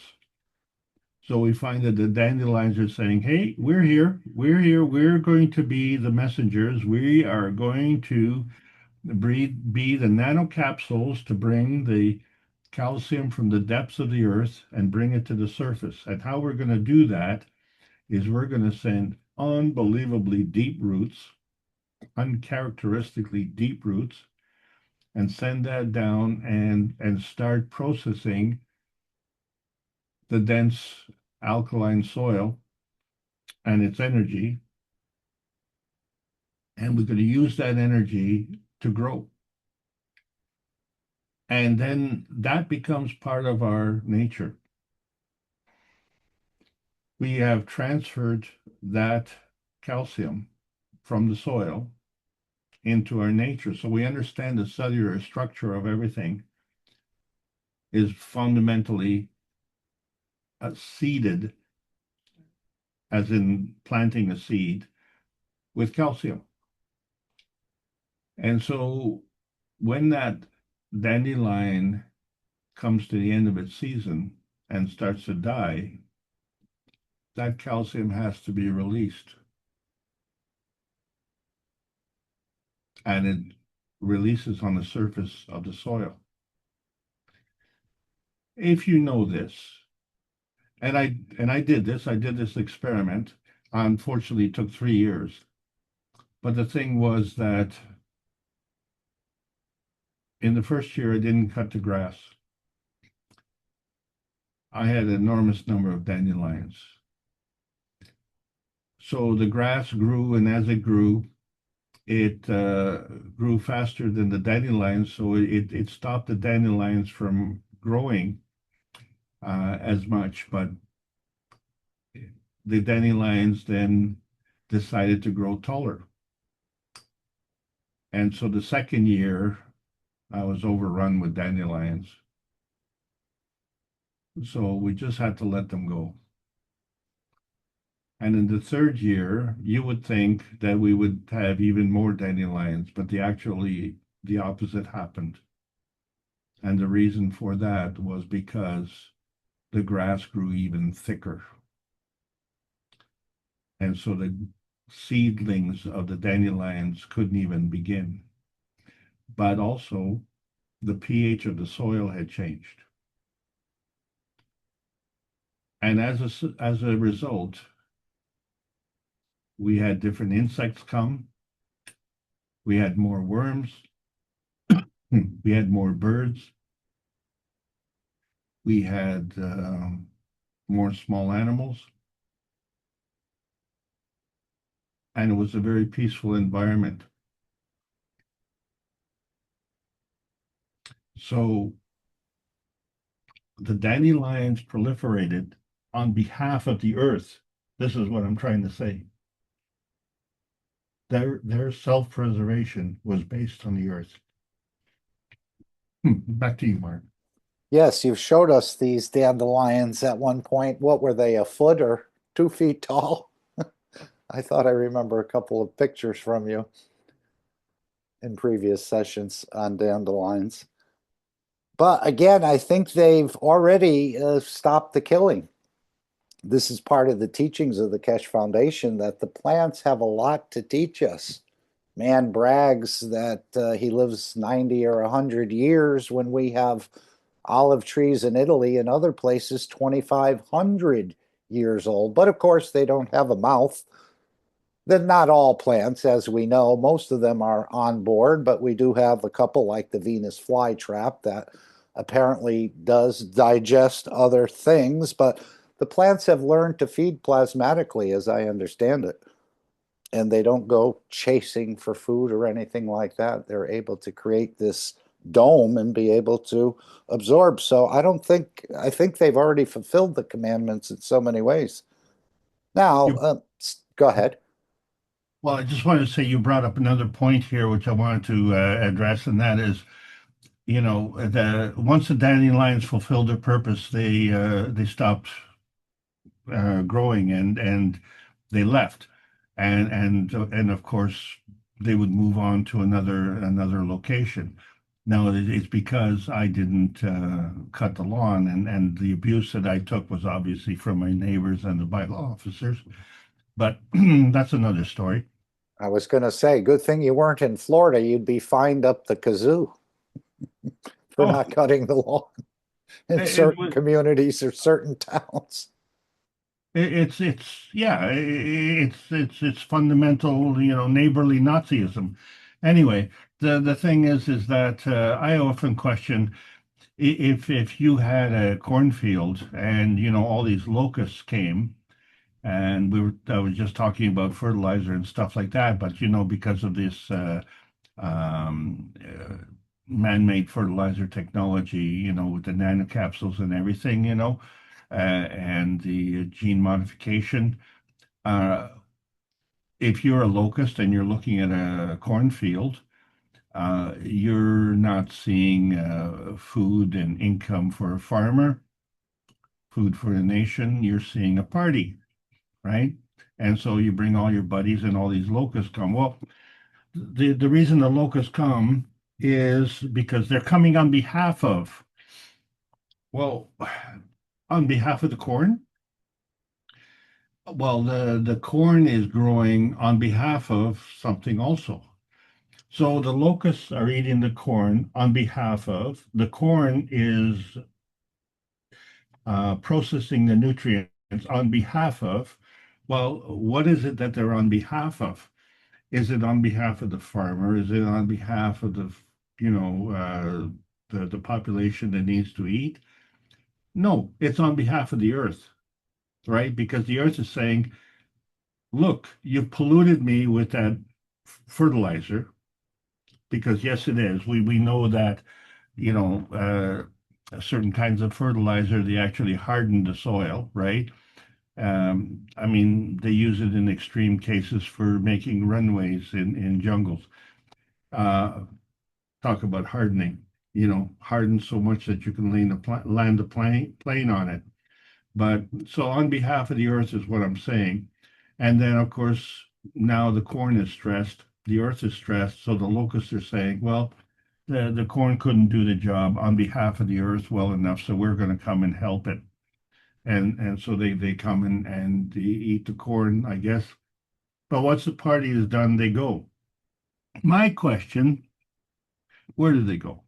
So we find that the dandelions are saying, hey, we're here, we're going to be the messengers. We are going to be the nanocapsules to bring the calcium from the depths of the earth and bring it to the surface. And how we're going to do that is we're going to send unbelievably deep roots, uncharacteristically deep roots, and send that down and start processing the dense alkaline soil and its energy. And we're going to use that energy to grow. And then that becomes part of our nature. We have transferred that calcium from the soil into our nature. So we understand the cellular structure of everything is fundamentally seeded, as in planting a seed, with calcium. And so when that dandelion comes to the end of its season and starts to die, that calcium has to be released. And it releases on the surface of the soil. If you know this, and I did this experiment. Unfortunately, it took 3 years. But the thing was that in the first year, I didn't cut the grass. I had an enormous number of dandelions. So the grass grew, and as it grew, it grew faster than the dandelions. So it stopped the dandelions from growing as much. But the dandelions then decided to grow taller. And so the second year, I was overrun with dandelions. So we just had to let them go. And in the third year, you would think that we would have even more dandelions, but the opposite happened. And the reason for that was because the grass grew even thicker. And so the seedlings of the dandelions couldn't even begin. But also, the pH of the soil had changed. And as a result, we had different insects come. We had more worms. We had more birds. We had more small animals. and it was a very peaceful environment. So the dandelions proliferated on behalf of the earth. This is what I'm trying to say. Their self-preservation was based on the earth. Back to you, Mark. Yes, you've showed us these dandelions at one point. What were they, a foot or 2 feet tall? I thought I remember a couple of pictures from you in previous sessions on dandelions. But again, I think they've already stopped the killing. This is part of the teachings of the Keshe Foundation, that the plants have a lot to teach us. Man brags that he lives 90 or 100 years when we have olive trees in Italy and other places 2,500 years old. But of course, they don't have a mouth. Then not all plants, as we know, most of them are on board, but we do have a couple like the Venus flytrap that apparently does digest other things, but the plants have learned to feed plasmatically, as I understand it. And they don't go chasing for food or anything like that. They're able to create this dome and be able to absorb. So I think they've already fulfilled the commandments in so many ways. Now, go ahead. Well, I just wanted to say you brought up another point here, which I wanted to address, and that is, once the dandelions fulfilled their purpose, they stopped growing and they left, and of course they would move on to another location. Now it's because I didn't cut the lawn, and the abuse that I took was obviously from my neighbors and the bylaw officers. But that's another story. I was going to say, good thing you weren't in Florida. You'd be fined up the kazoo for not cutting the lawn in certain communities or certain towns. It's fundamental, neighborly Nazism. Anyway, the thing is that I often question if you had a cornfield and all these locusts came, and I was just talking about fertilizer and stuff like that, but because of this um, man-made fertilizer technology, with the nano capsules and everything, and the gene modification. If you're a locust and you're looking at a cornfield, you're not seeing food and income for a farmer, food for a nation. You're seeing a party, right? And so you bring all your buddies and all these locusts come. Well, the reason the locusts come is because they're coming on behalf of, on behalf of the corn. Well, the corn is growing on behalf of something also. So the locusts are eating the corn on behalf of, the corn is processing the nutrients on behalf of. Well, what is it that they're on behalf of? Is it on behalf of the farmer? Is it on behalf of the population that needs to eat? No, it's on behalf of the earth, right? Because the earth is saying, look, you've polluted me with that fertilizer, because yes, it is. We know that, certain kinds of fertilizer, they actually harden the soil, right? I mean, they use it in extreme cases for making runways in jungles. Talk about hardening, harden so much that you can land a plane on it. But so on behalf of the earth is what I'm saying. And then, of course, now the corn is stressed, the earth is stressed. So the locusts are saying, well, the corn couldn't do the job on behalf of the earth well enough, so we're going to come and help it. And so they come and they eat the corn, I guess. But once the party is done, they go. My question, where do they go?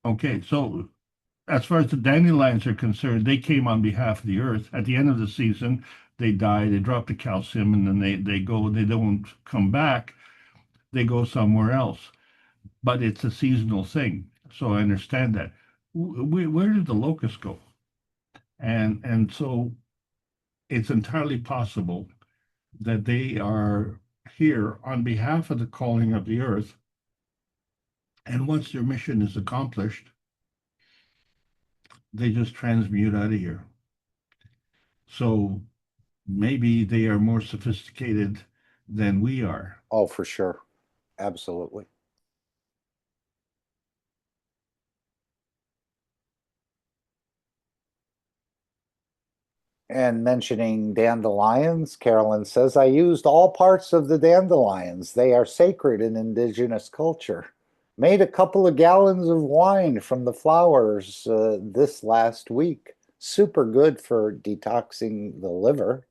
Okay, so as far as the dandelions are concerned, they came on behalf of the earth. At the end of the season, they die, they drop the calcium, and then they go, they don't come back, they go somewhere else. But it's a seasonal thing, so I understand that. Where did the locusts go? And so it's entirely possible that they are here on behalf of the calling of the earth. And once their mission is accomplished, they just transmute out of here. So maybe they are more sophisticated than we are. Oh, for sure. Absolutely. And mentioning dandelions, Carolyn says, I used all parts of the dandelions. They are sacred in indigenous culture. Made a couple of gallons of wine from the flowers this last week. Super good for detoxing the liver.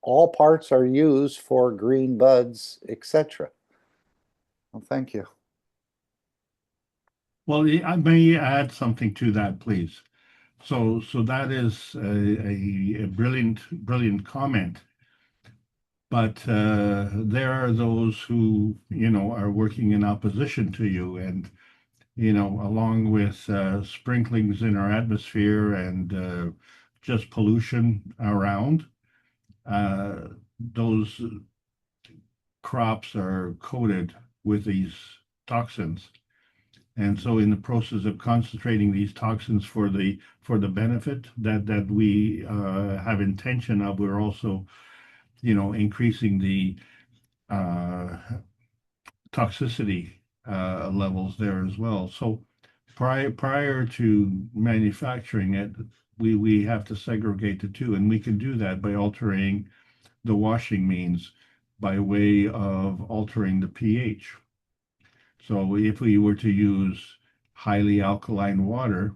All parts are used for green buds, etc. Well, thank you. Well, I may add something to that, please. So that is a brilliant comment. But there are those who, are working in opposition to you, and along with sprinklings in our atmosphere and just pollution around, those crops are coated with these toxins. And so in the process of concentrating these toxins for the benefit that we have intention of, we're also, increasing the toxicity levels there as well. So prior to manufacturing it, we have to segregate the two, and we can do that by altering the washing means by way of altering the pH. So if we were to use highly alkaline water,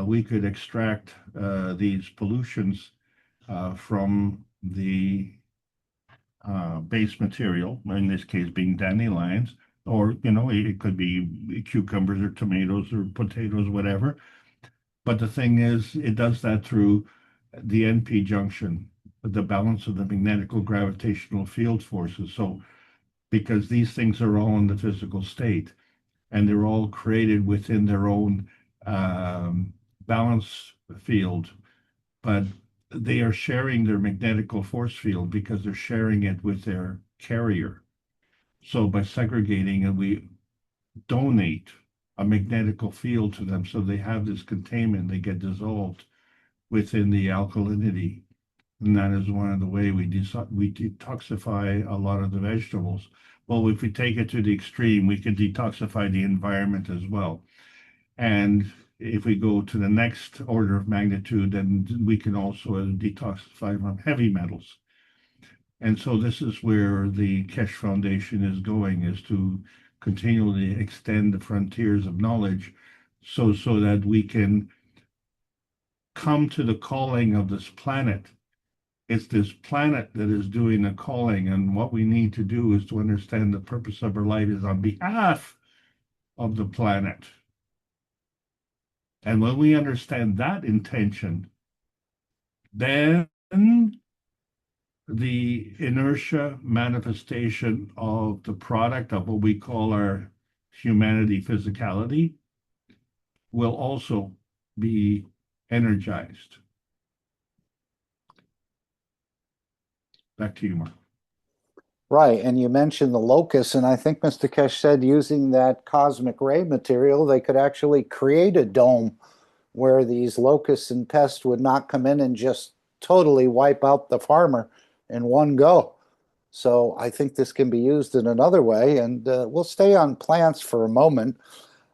we could extract these pollutions from the base material, in this case being dandelions, or it could be cucumbers or tomatoes or potatoes, whatever. But the thing is, it does that through the NP junction, the balance of the magnetical gravitational field forces. So because these things are all in the physical state, and they're all created within their own balance field, but they are sharing their magnetical force field because they're sharing it with their carrier. So by segregating it, we donate a magnetical field to them, so they have this containment, they get dissolved within the alkalinity. And that is one of the way we detoxify a lot of the vegetables. Well, if we take it to the extreme, we can detoxify the environment as well. And if we go to the next order of magnitude, then we can also detoxify from heavy metals. And so this is where the Keshe Foundation is going, is to continually extend the frontiers of knowledge so that we can come to the calling of this planet. It's this planet that is doing the calling, and what we need to do is to understand the purpose of our life is on behalf of the planet. And when we understand that intention, then the inertia manifestation of the product of what we call our humanity physicality will also be energized. Back to you, Mark. Right, and you mentioned the locust, and I think Mr. Keshe said using that cosmic ray material, they could actually create a dome where these locusts and pests would not come in and just totally wipe out the farmer in one go. So I think this can be used in another way, and we'll stay on plants for a moment.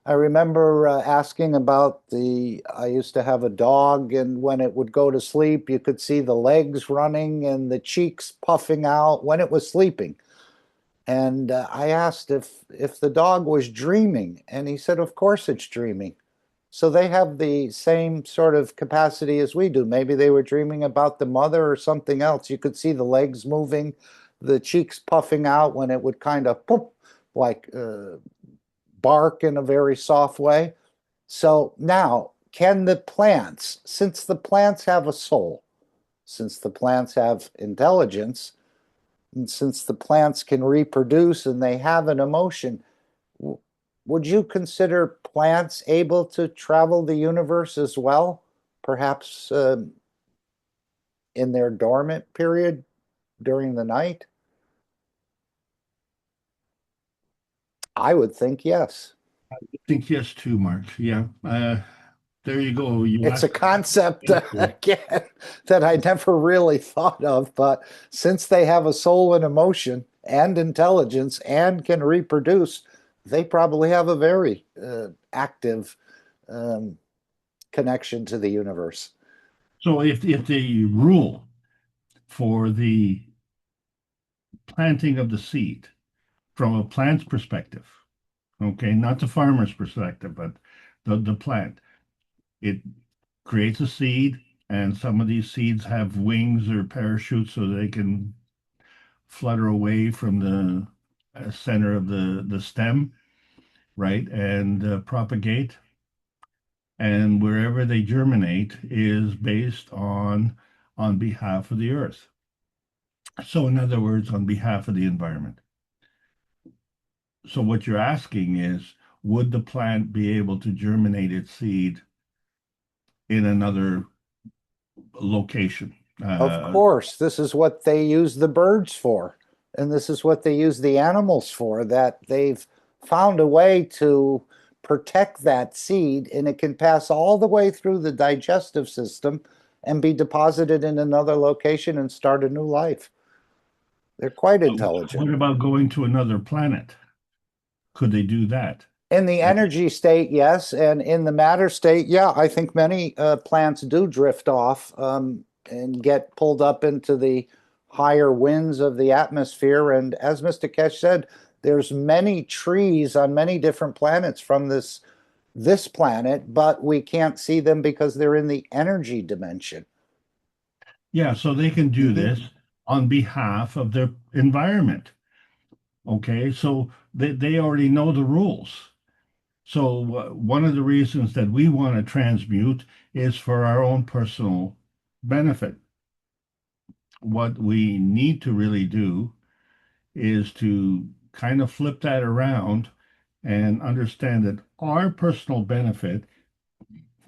I remember asking about I used to have a dog, and when it would go to sleep, you could see the legs running and the cheeks puffing out when it was sleeping. And I asked if the dog was dreaming, and he said, of course it's dreaming. So they have the same sort of capacity as we do. Maybe they were dreaming about the mother or something else. You could see the legs moving, the cheeks puffing out when it would kind of poop, like bark in a very soft way. So now, can the plants, since the plants have a soul, since the plants have intelligence, and since the plants can reproduce and they have an emotion, would you consider plants able to travel the universe as well? Perhaps in their dormant period? during the night? I would think yes. I think yes too, Mark. Yeah. There you go. You It's a asked- concept again that I never really thought of, but since they have a soul and emotion and intelligence and can reproduce, they probably have a very active um, connection to the universe. So if the rule for the planting of the seed from a plant's perspective, okay, not the farmer's perspective, but the plant, it creates a seed, and some of these seeds have wings or parachutes so they can flutter away from the center of the stem, right, and propagate. And wherever they germinate is based on behalf of the earth. So in other words, on behalf of the environment. So what you're asking is, would the plant be able to germinate its seed in another location? Of course, this is what they use the birds for, and this is what they use the animals for, that they've found a way to protect that seed, and it can pass all the way through the digestive system and be deposited in another location and start a new life. They're quite What intelligent. about going to another planet? Could they do that? In the energy state, yes, and in the matter state, yeah, I think many plants do drift off and get pulled up into the higher winds of the atmosphere. And as Mr. Kesh said, there's many trees on many different planets from this planet, but we can't see them because they're in the energy dimension. Yeah, so they can do Mhm. this on behalf of their environment. Okay, so they already know the rules. So one of the reasons that we want to transmute is for our own personal benefit. What we need to really do is to kind of flip that around and understand that our personal benefit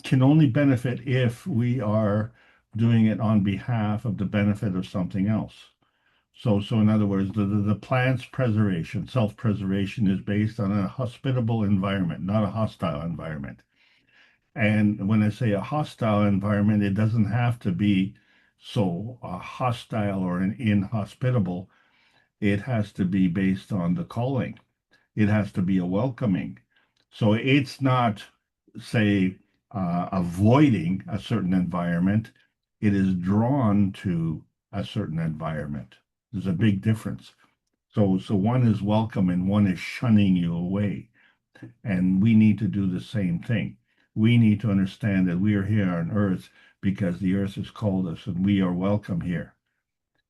can only benefit if we are doing it on behalf of the benefit of something else. So in other words, the plant's preservation, self-preservation is based on a hospitable environment, not a hostile environment. And when I say a hostile environment, it doesn't have to be so hostile or an inhospitable. It has to be based on the calling. It has to be a welcoming. So it's not, say, avoiding a certain environment. It is drawn to a certain environment. There's a big difference. So one is welcome and one is shunning you away. And we need to do the same thing. We need to understand that we are here on earth because the earth has called us and we are welcome here.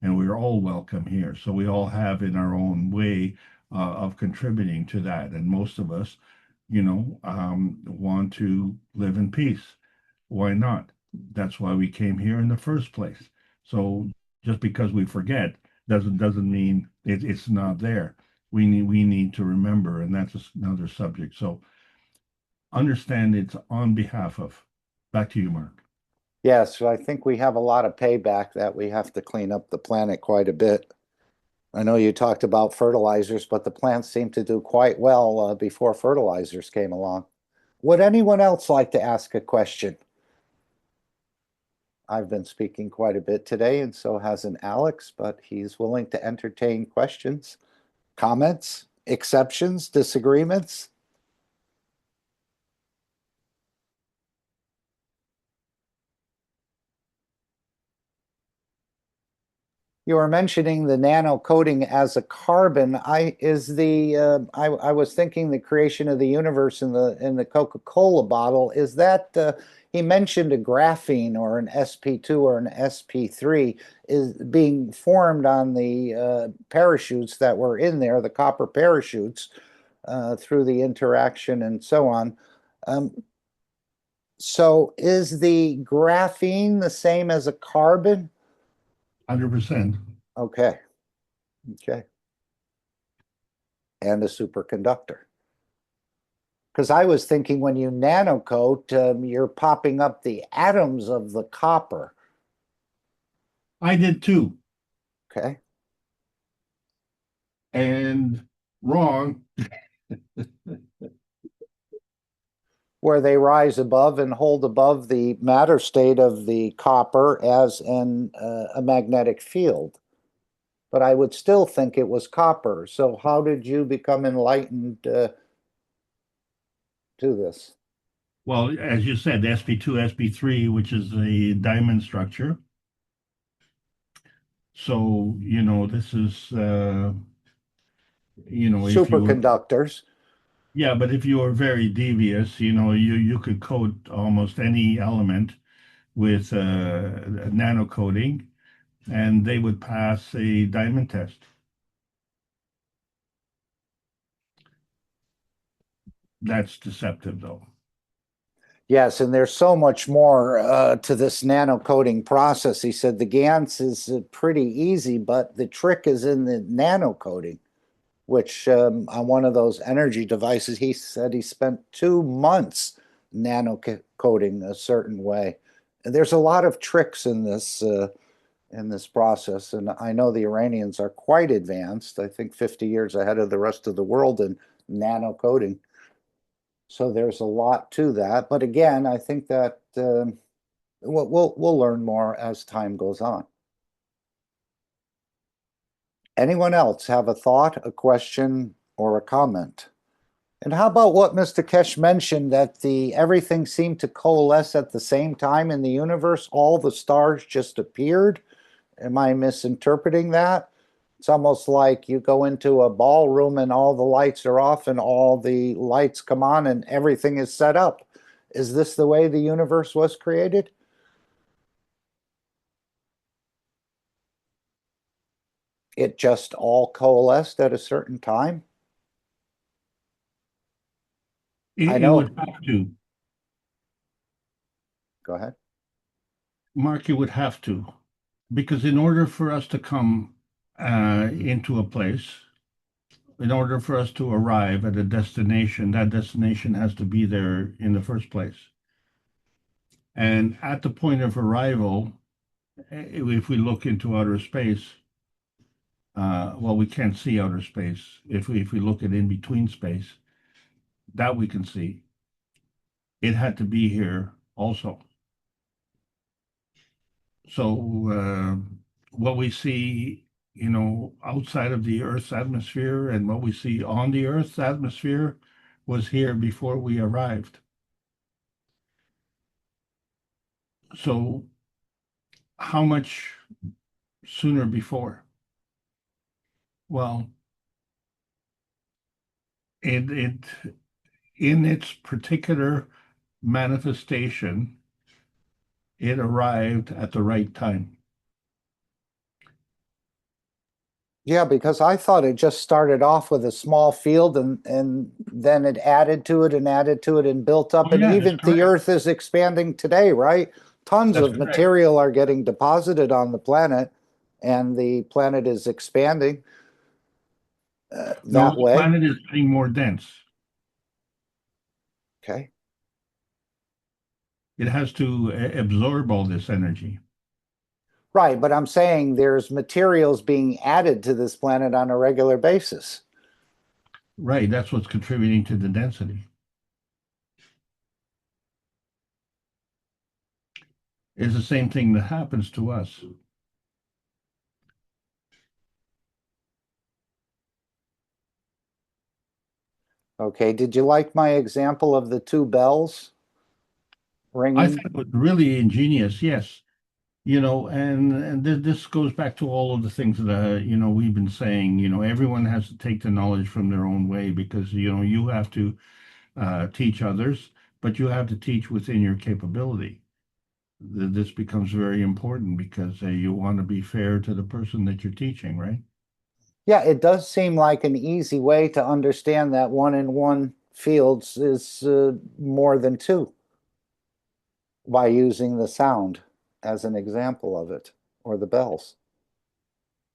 And we're all welcome here. So we all have in our own way of contributing to that. And most of us, want to live in peace. Why not? That's why we came here in the first place. So just because we forget doesn't mean it's not there. We need to remember, and that's another subject. So understand it's on behalf of. Back to you, Mark. Yes, so I think we have a lot of payback that we have to clean up the planet quite a bit. I know you talked about fertilizers, but the plants seem to do quite well before fertilizers came along. Would anyone else like to ask a question? I've been speaking quite a bit today, and so hasn't Alex, but he's willing to entertain questions, comments, exceptions, disagreements. You were mentioning the nano coating as a carbon. I was thinking the creation of the universe in the Coca-Cola bottle. Is that he mentioned a graphene or an sp2 or an sp3 is being formed on the parachutes that were in there, the copper parachutes, through the interaction and so on. So is the graphene the same as a carbon? 100%. Okay. Okay. And a superconductor. Because I was thinking when you nanocoat, you're popping up the atoms of the copper. I did too. Okay. And wrong. Where they rise above and hold above the matter state of the copper as a magnetic field. But I would still think it was copper. So how did you become enlightened to this? Well, as you said, sp2, sp3, which is a diamond structure. So, this is, if you were, Superconductors. yeah, but if you were very devious, you could coat almost any element with nano coating, and they would pass a diamond test. That's deceptive, though. Yes, and there's so much more to this nano coating process. He said the GANS is pretty easy, but the trick is in the nano coating, which on one of those energy devices, he said he spent 2 months nano coating a certain way. And there's a lot of tricks in this process, and I know the Iranians are quite advanced. I think 50 years ahead of the rest of the world in nano coating. So there's a lot to that. But again, I think that we'll learn more as time goes on. Anyone else have a thought, a question, or a comment? And how about what Mr. Kesh mentioned, that everything seemed to coalesce at the same time in the universe? All the stars just appeared? Am I misinterpreting that? It's almost like you go into a ballroom and all the lights are off and all the lights come on and everything is set up. Is this the way the universe was created? It just all coalesced at a certain time? I It know. would have to. Go ahead. Mark, it would have to. Because in order for us to come into a place, in order for us to arrive at a destination, that destination has to be there in the first place. And at the point of arrival, if we look into outer space, well, we can't see outer space. If we look at in between space, that we can see. It had to be here also. So what we see, outside of the Earth's atmosphere and what we see on the Earth's atmosphere was here before we arrived. So how much sooner before? Well, in its particular manifestation, it arrived at the right time. Yeah, because I thought it just started off with a small field and then it added to it and added to it and built up. Oh, And yeah, even that's the correct. Earth is expanding today, right? Tons That's of correct. material are getting deposited on the planet, and the planet is expanding No, that the way. planet is getting more dense. Okay. It has to absorb all this energy. Right, but I'm saying there's materials being added to this planet on a regular basis. Right, that's what's contributing to the density. It's the same thing that happens to us. Okay, did you like my example of the two bells I ringing? thought it was really ingenious, yes. And this goes back to all of the things that we've been saying. Everyone has to take the knowledge from their own way because you have to teach others, but you have to teach within your capability. This becomes very important because you want to be fair to the person that you're teaching, right? Yeah, it does seem like an easy way to understand that 1-in-1 fields is more than two by using the sound as an example of it, or the bells.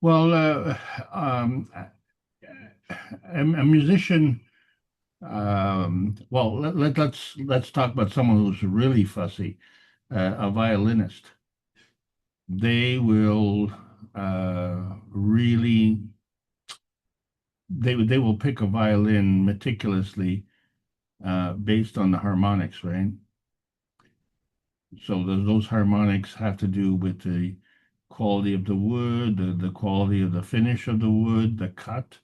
Well, a musician. Well, let's talk about someone who's really fussy, a violinist. They will really they will pick a violin meticulously based on the harmonics, right? So those harmonics have to do with the quality of the wood, the quality of the finish of the wood, the cut,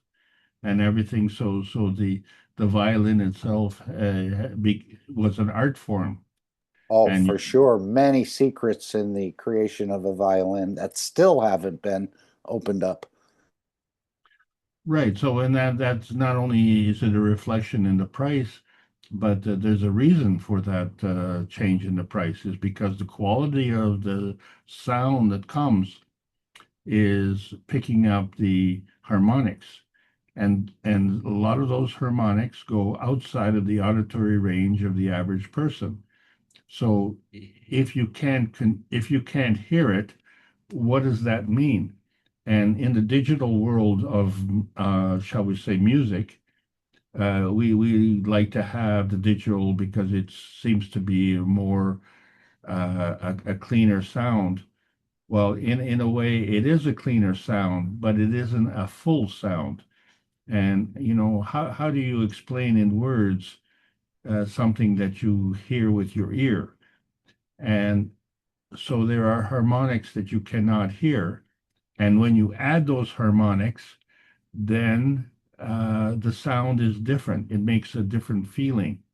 and everything. So the violin itself was an art form, Oh, and for sure. Many secrets in the creation of a violin that still haven't been opened up. right. So and that's not only is it a reflection in the price, but there's a reason for that change in the price is because the quality of the sound that comes is picking up the harmonics. And a lot of those harmonics go outside of the auditory range of the average person. So if you can't hear it, what does that mean? And in the digital world of shall we say music, we like to have the digital because it seems to be more a cleaner sound. Well, in a way, it is a cleaner sound, but it isn't a full sound. And you know, how do you explain in words something that you hear with your ear? And so there are harmonics that you cannot hear. And when you add those harmonics, then the sound is different. It makes a different feeling.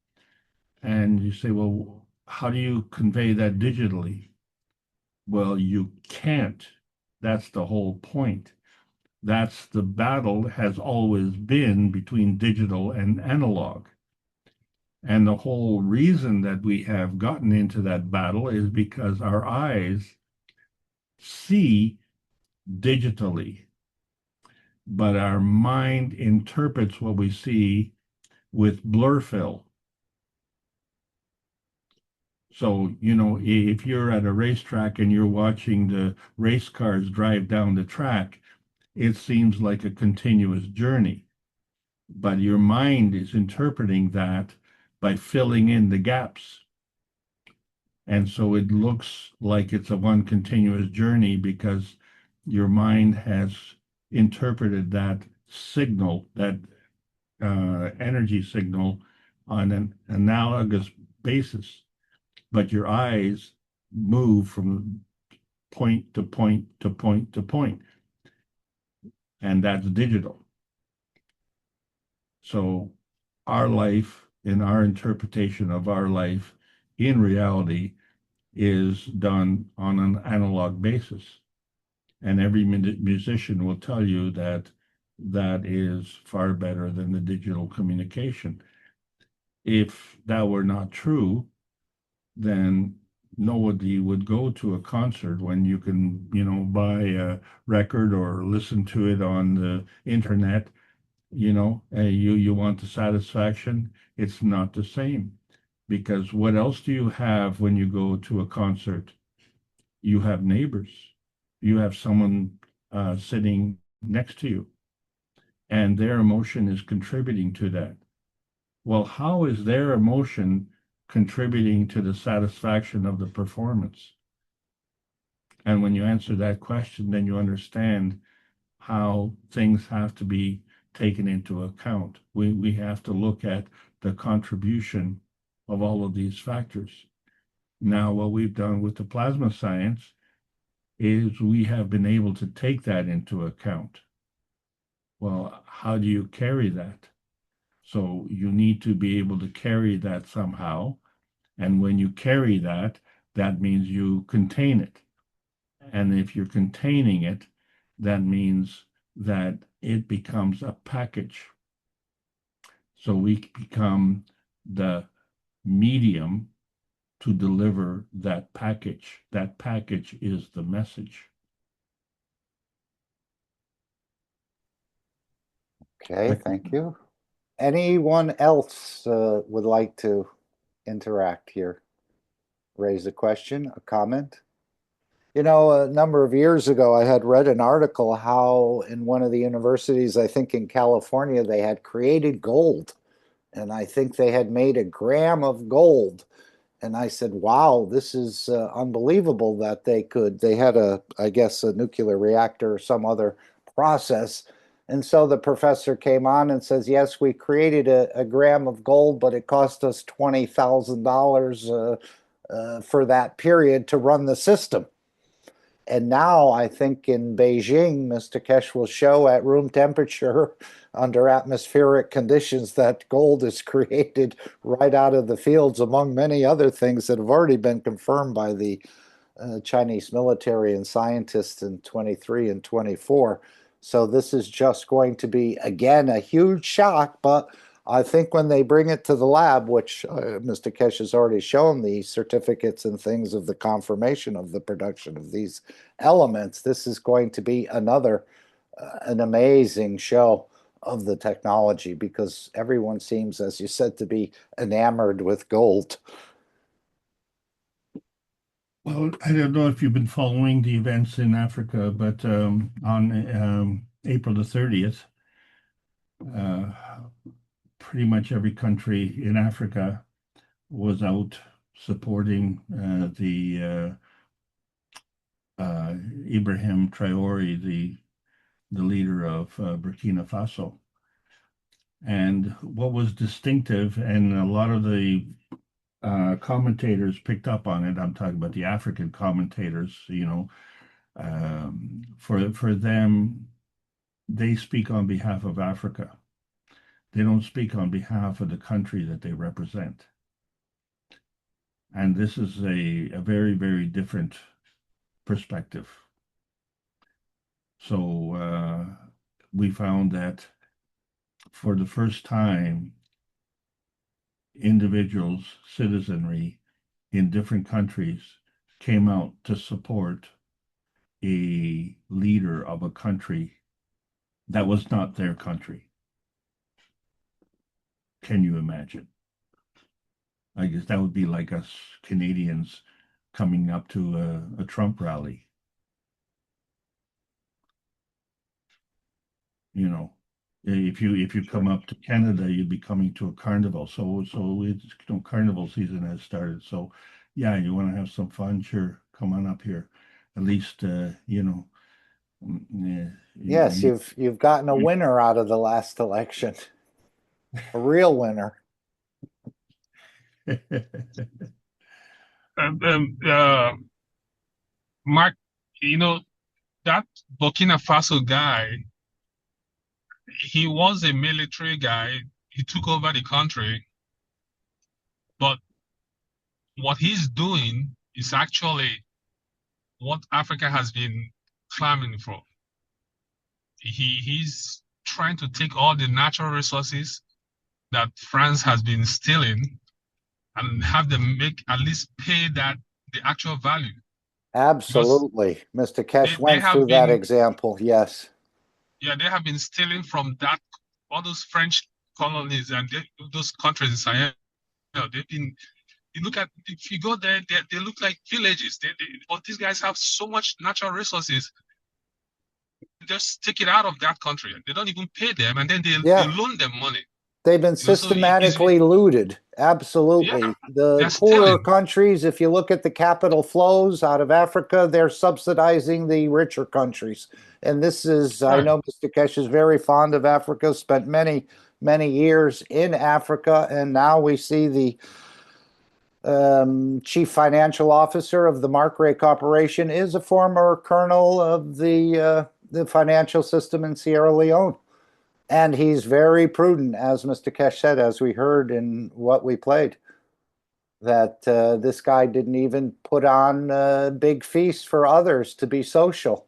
And you say, well, how do you convey that digitally? Well, you can't. That's the whole point. That's the battle has always been between digital and analog. And the whole reason that we have gotten into that battle is because our eyes see digitally, but our mind interprets what we see with blur fill. So, you know, if you're at a racetrack and you're watching the race cars drive down the track, it seems like a continuous journey. But your mind is interpreting that by filling in the gaps. And so it looks like it's a one continuous journey because your mind has interpreted that signal, that energy signal on an analogous basis. But your eyes move from point to point to point to point, and that's digital. So our life and our interpretation of our life in reality is done on an analog basis. And every musician will tell you that that is far better than the digital communication. If that were not true, then nobody would go to a concert when you can, you know, buy a record or listen to it on the internet. You know, you want the satisfaction. It's not the same because what else do you have when you go to a concert? You have neighbors, you have someone sitting next to you, and their emotion is contributing to that. Well, how is their emotion contributing to the satisfaction of the performance? And when you answer that question, then you understand how things have to be taken into account. We have to look at the contribution of all of these factors. Now, what we've done with the plasma science is we have been able to take that into account. Well, how do you carry that? So you need to be able to carry that somehow. And when you carry that, that means you contain it. And if you're containing it, that means that it becomes a package. So we become the medium to deliver that package. That package is the message. Okay, thank you. Anyone else would like to interact here? Raise a question, a comment? You know, a number of years ago, I had read an article how in one of the universities, I think in California, they had created gold. And I think they had made a gram of gold. And I said, wow, this is unbelievable that they had I guess, a nuclear reactor or some other process And so the professor came on and says, yes, we created a gram of gold, but it cost us $20,000 for that period to run the system. And now I think in Beijing, Mr. Kesh will show at room temperature under atmospheric conditions that gold is created right out of the fields, among many other things that have already been confirmed by the Chinese military and scientists in 23 and 24. So this is just going to be, again, a huge shock, but I think when they bring it to the lab, which Mr. Kesh has already shown the certificates and things of the confirmation of the production of these elements, this is going to be another, an amazing show of the technology, because everyone seems, as you said, to be enamored with gold. Well, I don't know if you've been following the events in Africa, but on April the 30th, pretty much every country in Africa was out supporting the Ibrahim Traore, the leader of Burkina Faso. And what was distinctive, and a lot of the commentators picked up on it. I'm talking about the African commentators, you know, for them, they speak on behalf of Africa. They don't speak on behalf of the country that they represent. And this is a very, very different perspective. So we found that for the first time, individuals, citizenry in different countries came out to support a leader of a country that was not their country. Can you imagine? I guess that would be like us Canadians coming up to a Trump rally. You know, if you come up to Canada, you'd be coming to a carnival. So it's, you know, carnival season has started. So yeah, you want to have some fun, sure, come on up here. At least you know. Yes, you've gotten a winner out of the last election, a real winner. Mark, you know, that Burkina Faso guy, he was a military guy. He took over the country. But what he's doing is actually what Africa has been clamoring for. He's trying to take all the natural resources that France has been stealing and have them at least pay the actual value. Absolutely. Mr. Kesh went through that example, yes. Yeah, they have been stealing from all those French colonies and those countries in Sahel. They've been, if you go there, they look like villages. But these guys have so much natural resources. Just take it out of that country. They don't even pay them, and then they loan them money. They've been systematically looted. Absolutely. Yeah, the poorer countries, if you look at the capital flows out of Africa, they're subsidizing the richer countries. And this is, right. I know Mr. Kesh is very fond of Africa, spent many, many years in Africa, and now we see the chief financial officer of the Markray Corporation is a former colonel of the financial system in Sierra Leone. And he's very prudent, as Mr. Kesh said, as we heard in what we played, that this guy didn't even put on big feasts for others to be social.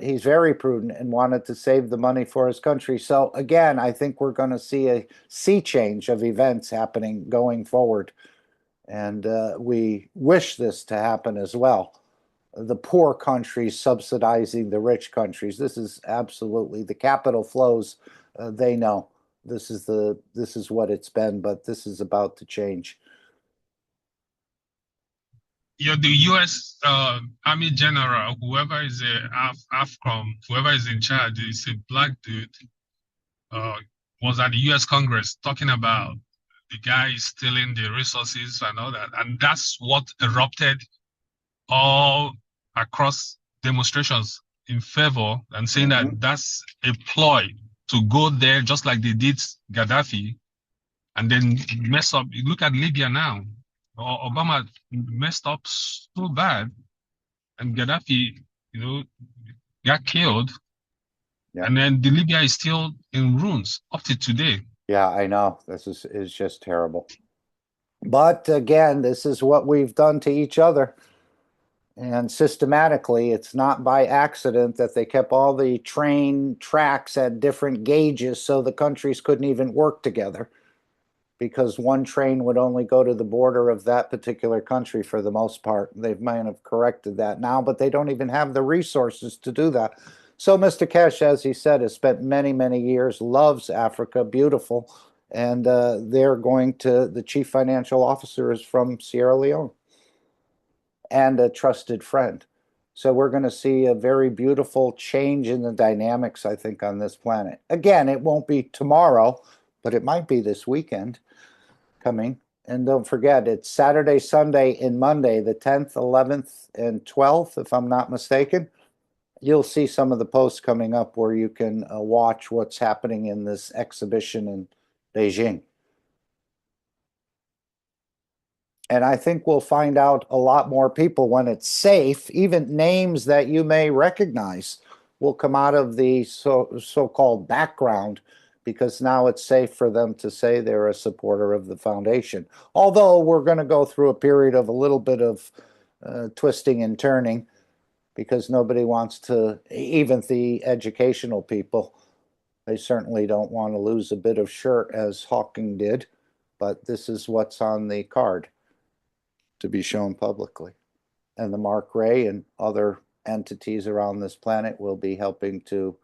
He's very prudent and wanted to save the money for his country. So again, I think we're going to see a sea change of events happening going forward. And we wish this to happen as well. The poor countries subsidizing the rich countries. This is absolutely the capital flows. They know this is what it's been, but this is about to change. Yeah, the U.S. Army general, whoever is AFCOM, whoever is in charge, is a black dude. Was at the U.S. Congress talking about the guy stealing the resources and all that, and that's what erupted all across demonstrations in favor and saying that that's a ploy to go there just like they did Gaddafi and then mess up. You look at Libya now. Obama messed up so bad, and Gaddafi, got killed. Yeah. And then the Libya is still in ruins up to today. Yeah, I know. This is just terrible. But again, this is what we've done to each other. And systematically, it's not by accident that they kept all the train tracks at different gauges so the countries couldn't even work together, because one train would only go to the border of that particular country for the most part. They might have corrected that now, but they don't even have the resources to do that. So Mr. Kesh, as he said, has spent many, many years, loves Africa, beautiful, and the chief financial officer is from Sierra Leone and a trusted friend. So we're going to see a very beautiful change in the dynamics, I think, on this planet. Again, it won't be tomorrow, but it might be this weekend coming. And don't forget, it's Saturday, Sunday, and Monday, the 10th, 11th, and 12th, if I'm not mistaken. You'll see some of the posts coming up where you can watch what's happening in this exhibition in Beijing. And I think we'll find out a lot more people when it's safe. Even names that you may recognize will come out of the so-called background, because now it's safe for them to say they're a supporter of the foundation. Although we're going to go through a period of a little bit of twisting and turning, because nobody wants to, even the educational people, they certainly don't want to lose a bit of shirt as Hawking did. But this is what's on the card to be shown publicly. And the Mark Ray and other entities around this planet will be helping to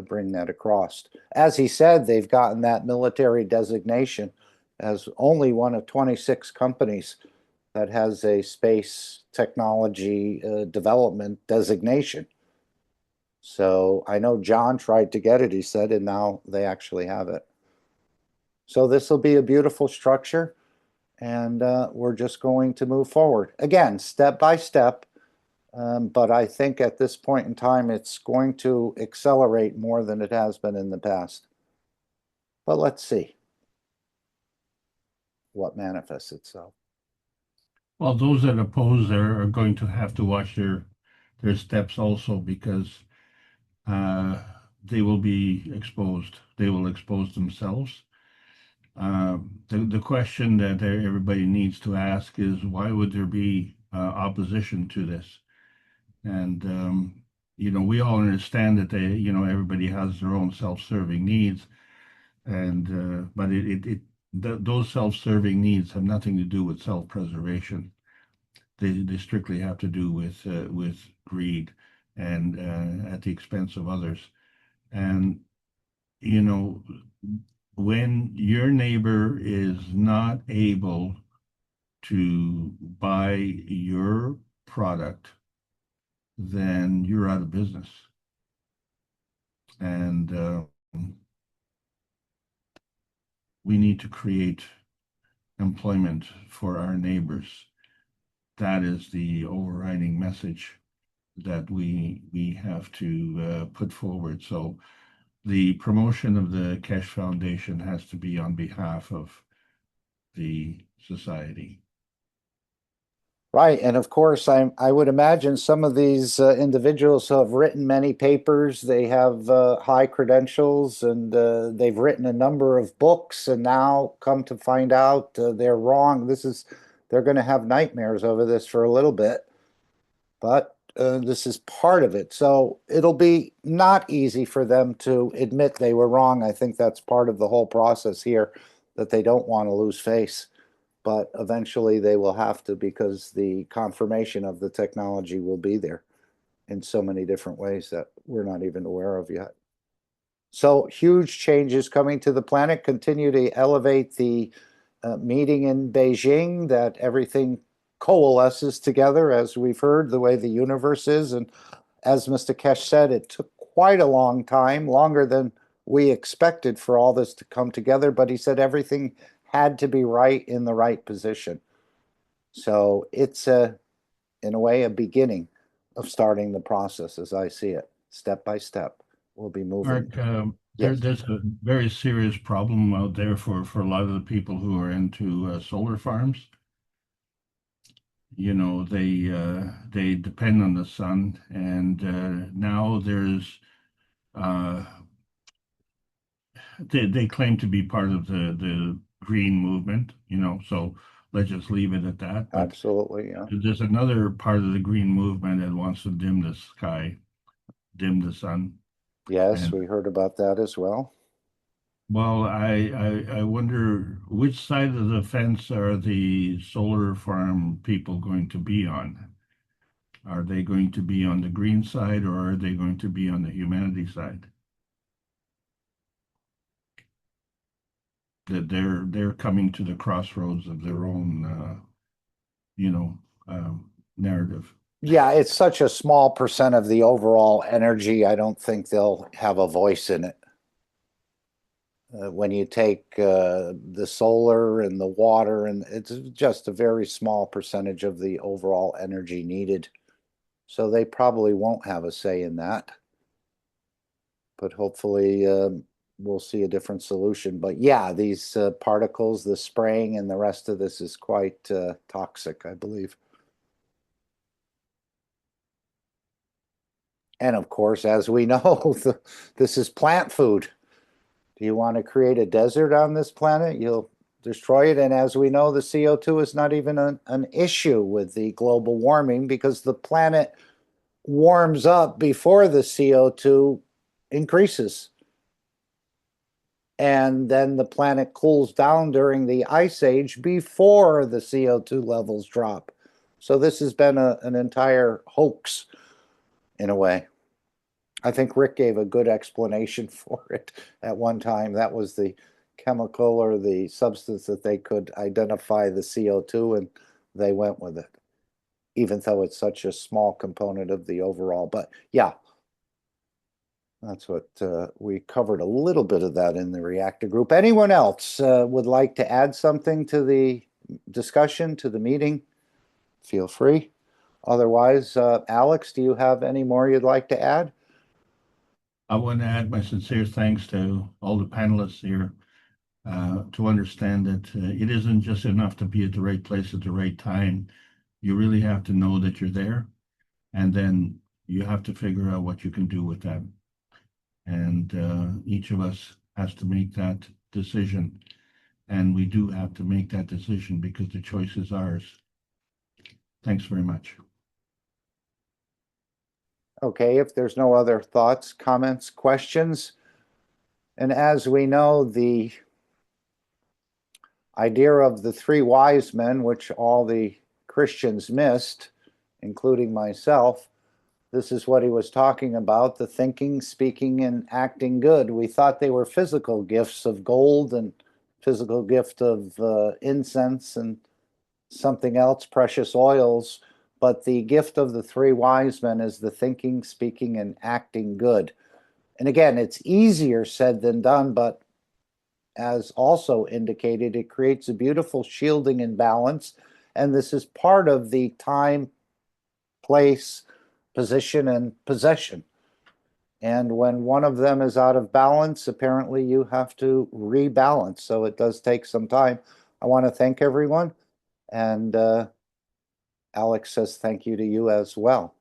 bring that across. As he said, they've gotten that military designation as only one of 26 companies that has a space technology development designation. So I know John tried to get it, he said, and now they actually have it. So this will be a beautiful structure. And we're just going to move forward. Again, step by step, but I think at this point in time, it's going to accelerate more than it has been in the past. But let's see what manifests itself. Well, those that oppose are going to have to watch their steps also, because they will be exposed. They will expose themselves. The question that everybody needs to ask is, why would there be opposition to this? And we all understand that everybody has their own self-serving needs, and but those self-serving needs have nothing to do with self-preservation. They strictly have to do with greed and at the expense of others. And when your neighbor is not able to buy your product, then you're out of business. And we need to create employment for our neighbors. That is the overriding message that we have to put forward. So the promotion of the Kesh Foundation has to be on behalf of the society. Right, and of course, I would imagine some of these individuals who have written many papers, they have high credentials, and they've written a number of books, and now come to find out they're wrong. They're going to have nightmares over this for a little bit, but this is part of it. So it'll be not easy for them to admit they were wrong. I think that's part of the whole process here, that they don't want to lose face. But eventually they will have to, because the confirmation of the technology will be there in so many different ways that we're not even aware of yet. So huge changes coming to the planet. Continue to elevate the meeting in Beijing, that everything coalesces together, as we've heard, the way the universe is. And as Mr. Kesh said, it took quite a long time, longer than we expected, for all this to come together. But he said everything had to be right in the right position. So it's in a way, a beginning of starting the process, as I see it. step by step. We'll be moving. Mark, Yes. there's a very serious problem out there for a lot of the people who are into solar farms. You know, they depend on the sun, and now there's they claim to be part of the green movement, you know, so let's just leave it at that. But Absolutely, yeah. there's another part of the green movement that wants to dim the sky, dim the sun. Yes, And we heard about that as well. well, I wonder which side of the fence are the solar farm people going to be on? Are they going to be on the green side, or are they going to be on the humanity side? That they're coming to the crossroads of their own, you know, narrative. Yeah, it's such a small percent of the overall energy. I don't think they'll have a voice in it. When you take the solar and the water, and it's just a very small percentage of the overall energy needed. So they probably won't have a say in that. But hopefully we'll see a different solution. But yeah, these particles, the spraying and the rest of this is quite toxic, I believe. And of course, as we know, this is plant food. Do you want to create a desert on this planet? You'll destroy it. And as we know, the CO2 is not even an issue with the global warming, because the planet warms up before the CO2 increases. And then the planet cools down during the ice age before the CO2 levels drop. So this has been an entire hoax in a way. I think Rick gave a good explanation for it at one time. That was the chemical or the substance that they could identify the CO2, and they went with it, even though it's such a small component of the overall. But yeah, that's what we covered a little bit of that in the reactor group. Anyone else would like to add something to the discussion, to the meeting? Feel free. Otherwise, Alex, do you have any more you'd like to add? I want to add my sincere thanks to all the panelists here to understand that it isn't just enough to be at the right place at the right time. You really have to know that you're there, and then you have to figure out what you can do with that. And each of us has to make that decision, and we do have to make that decision because the choice is ours. Thanks very much. Okay, if there's no other thoughts, comments, questions, and as we know, the idea of the three wise men, which all the Christians missed, including myself, this is what he was talking about, the thinking, speaking, and acting good. We thought they were physical gifts of gold and physical gift of incense and something else, precious oils. But the gift of the three wise men is the thinking, speaking, and acting good. And again, it's easier said than done, but as also indicated, it creates a beautiful shielding and balance. And this is part of the time, place, position, and possession. And when one of them is out of balance, apparently you have to rebalance. So it does take some time. I want to thank everyone. And Alex says thank you to you as well.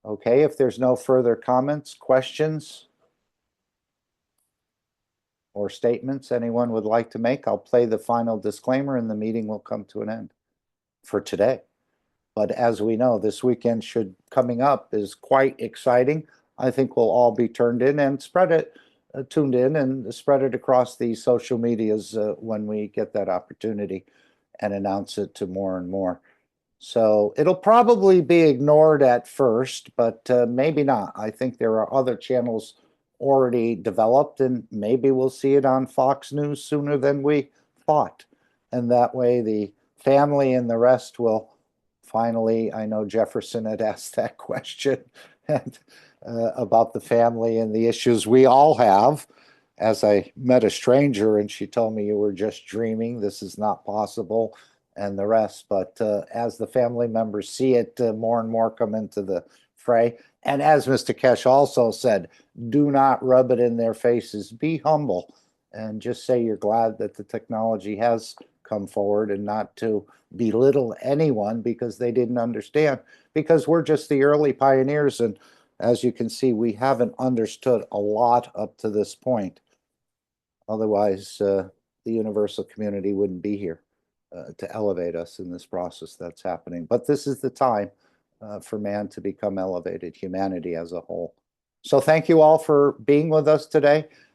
Okay, if there's no further comments, questions, or statements anyone would like to make, I'll play the final disclaimer and the meeting will come to an end for today. But as we know, this weekend coming up is quite exciting. I think we'll all be turned in and tuned in and spread it across the social medias when we get that opportunity and announce it to more and more. So it'll probably be ignored at first, but maybe not. I think there are other channels already developed, and maybe we'll see it on Fox News sooner than we thought. And that way the family and the rest will finally, I know Jefferson had asked that question and, about the family and the issues we all have. As I met a stranger and she told me, you were just dreaming, this is not possible. and the rest. But as the family members see it, more and more come into the fray. And as Mr. Kesh also said, do not rub it in their faces. Be humble and just say you're glad that the technology has come forward, and not to belittle anyone because they didn't understand, because we're just the early pioneers. And as you can see, we haven't understood a lot up to this point. Otherwise, the universal community wouldn't be here to elevate us in this process that's happening. But this is the time for man to become elevated, humanity as a whole. So thank you all for being with us today.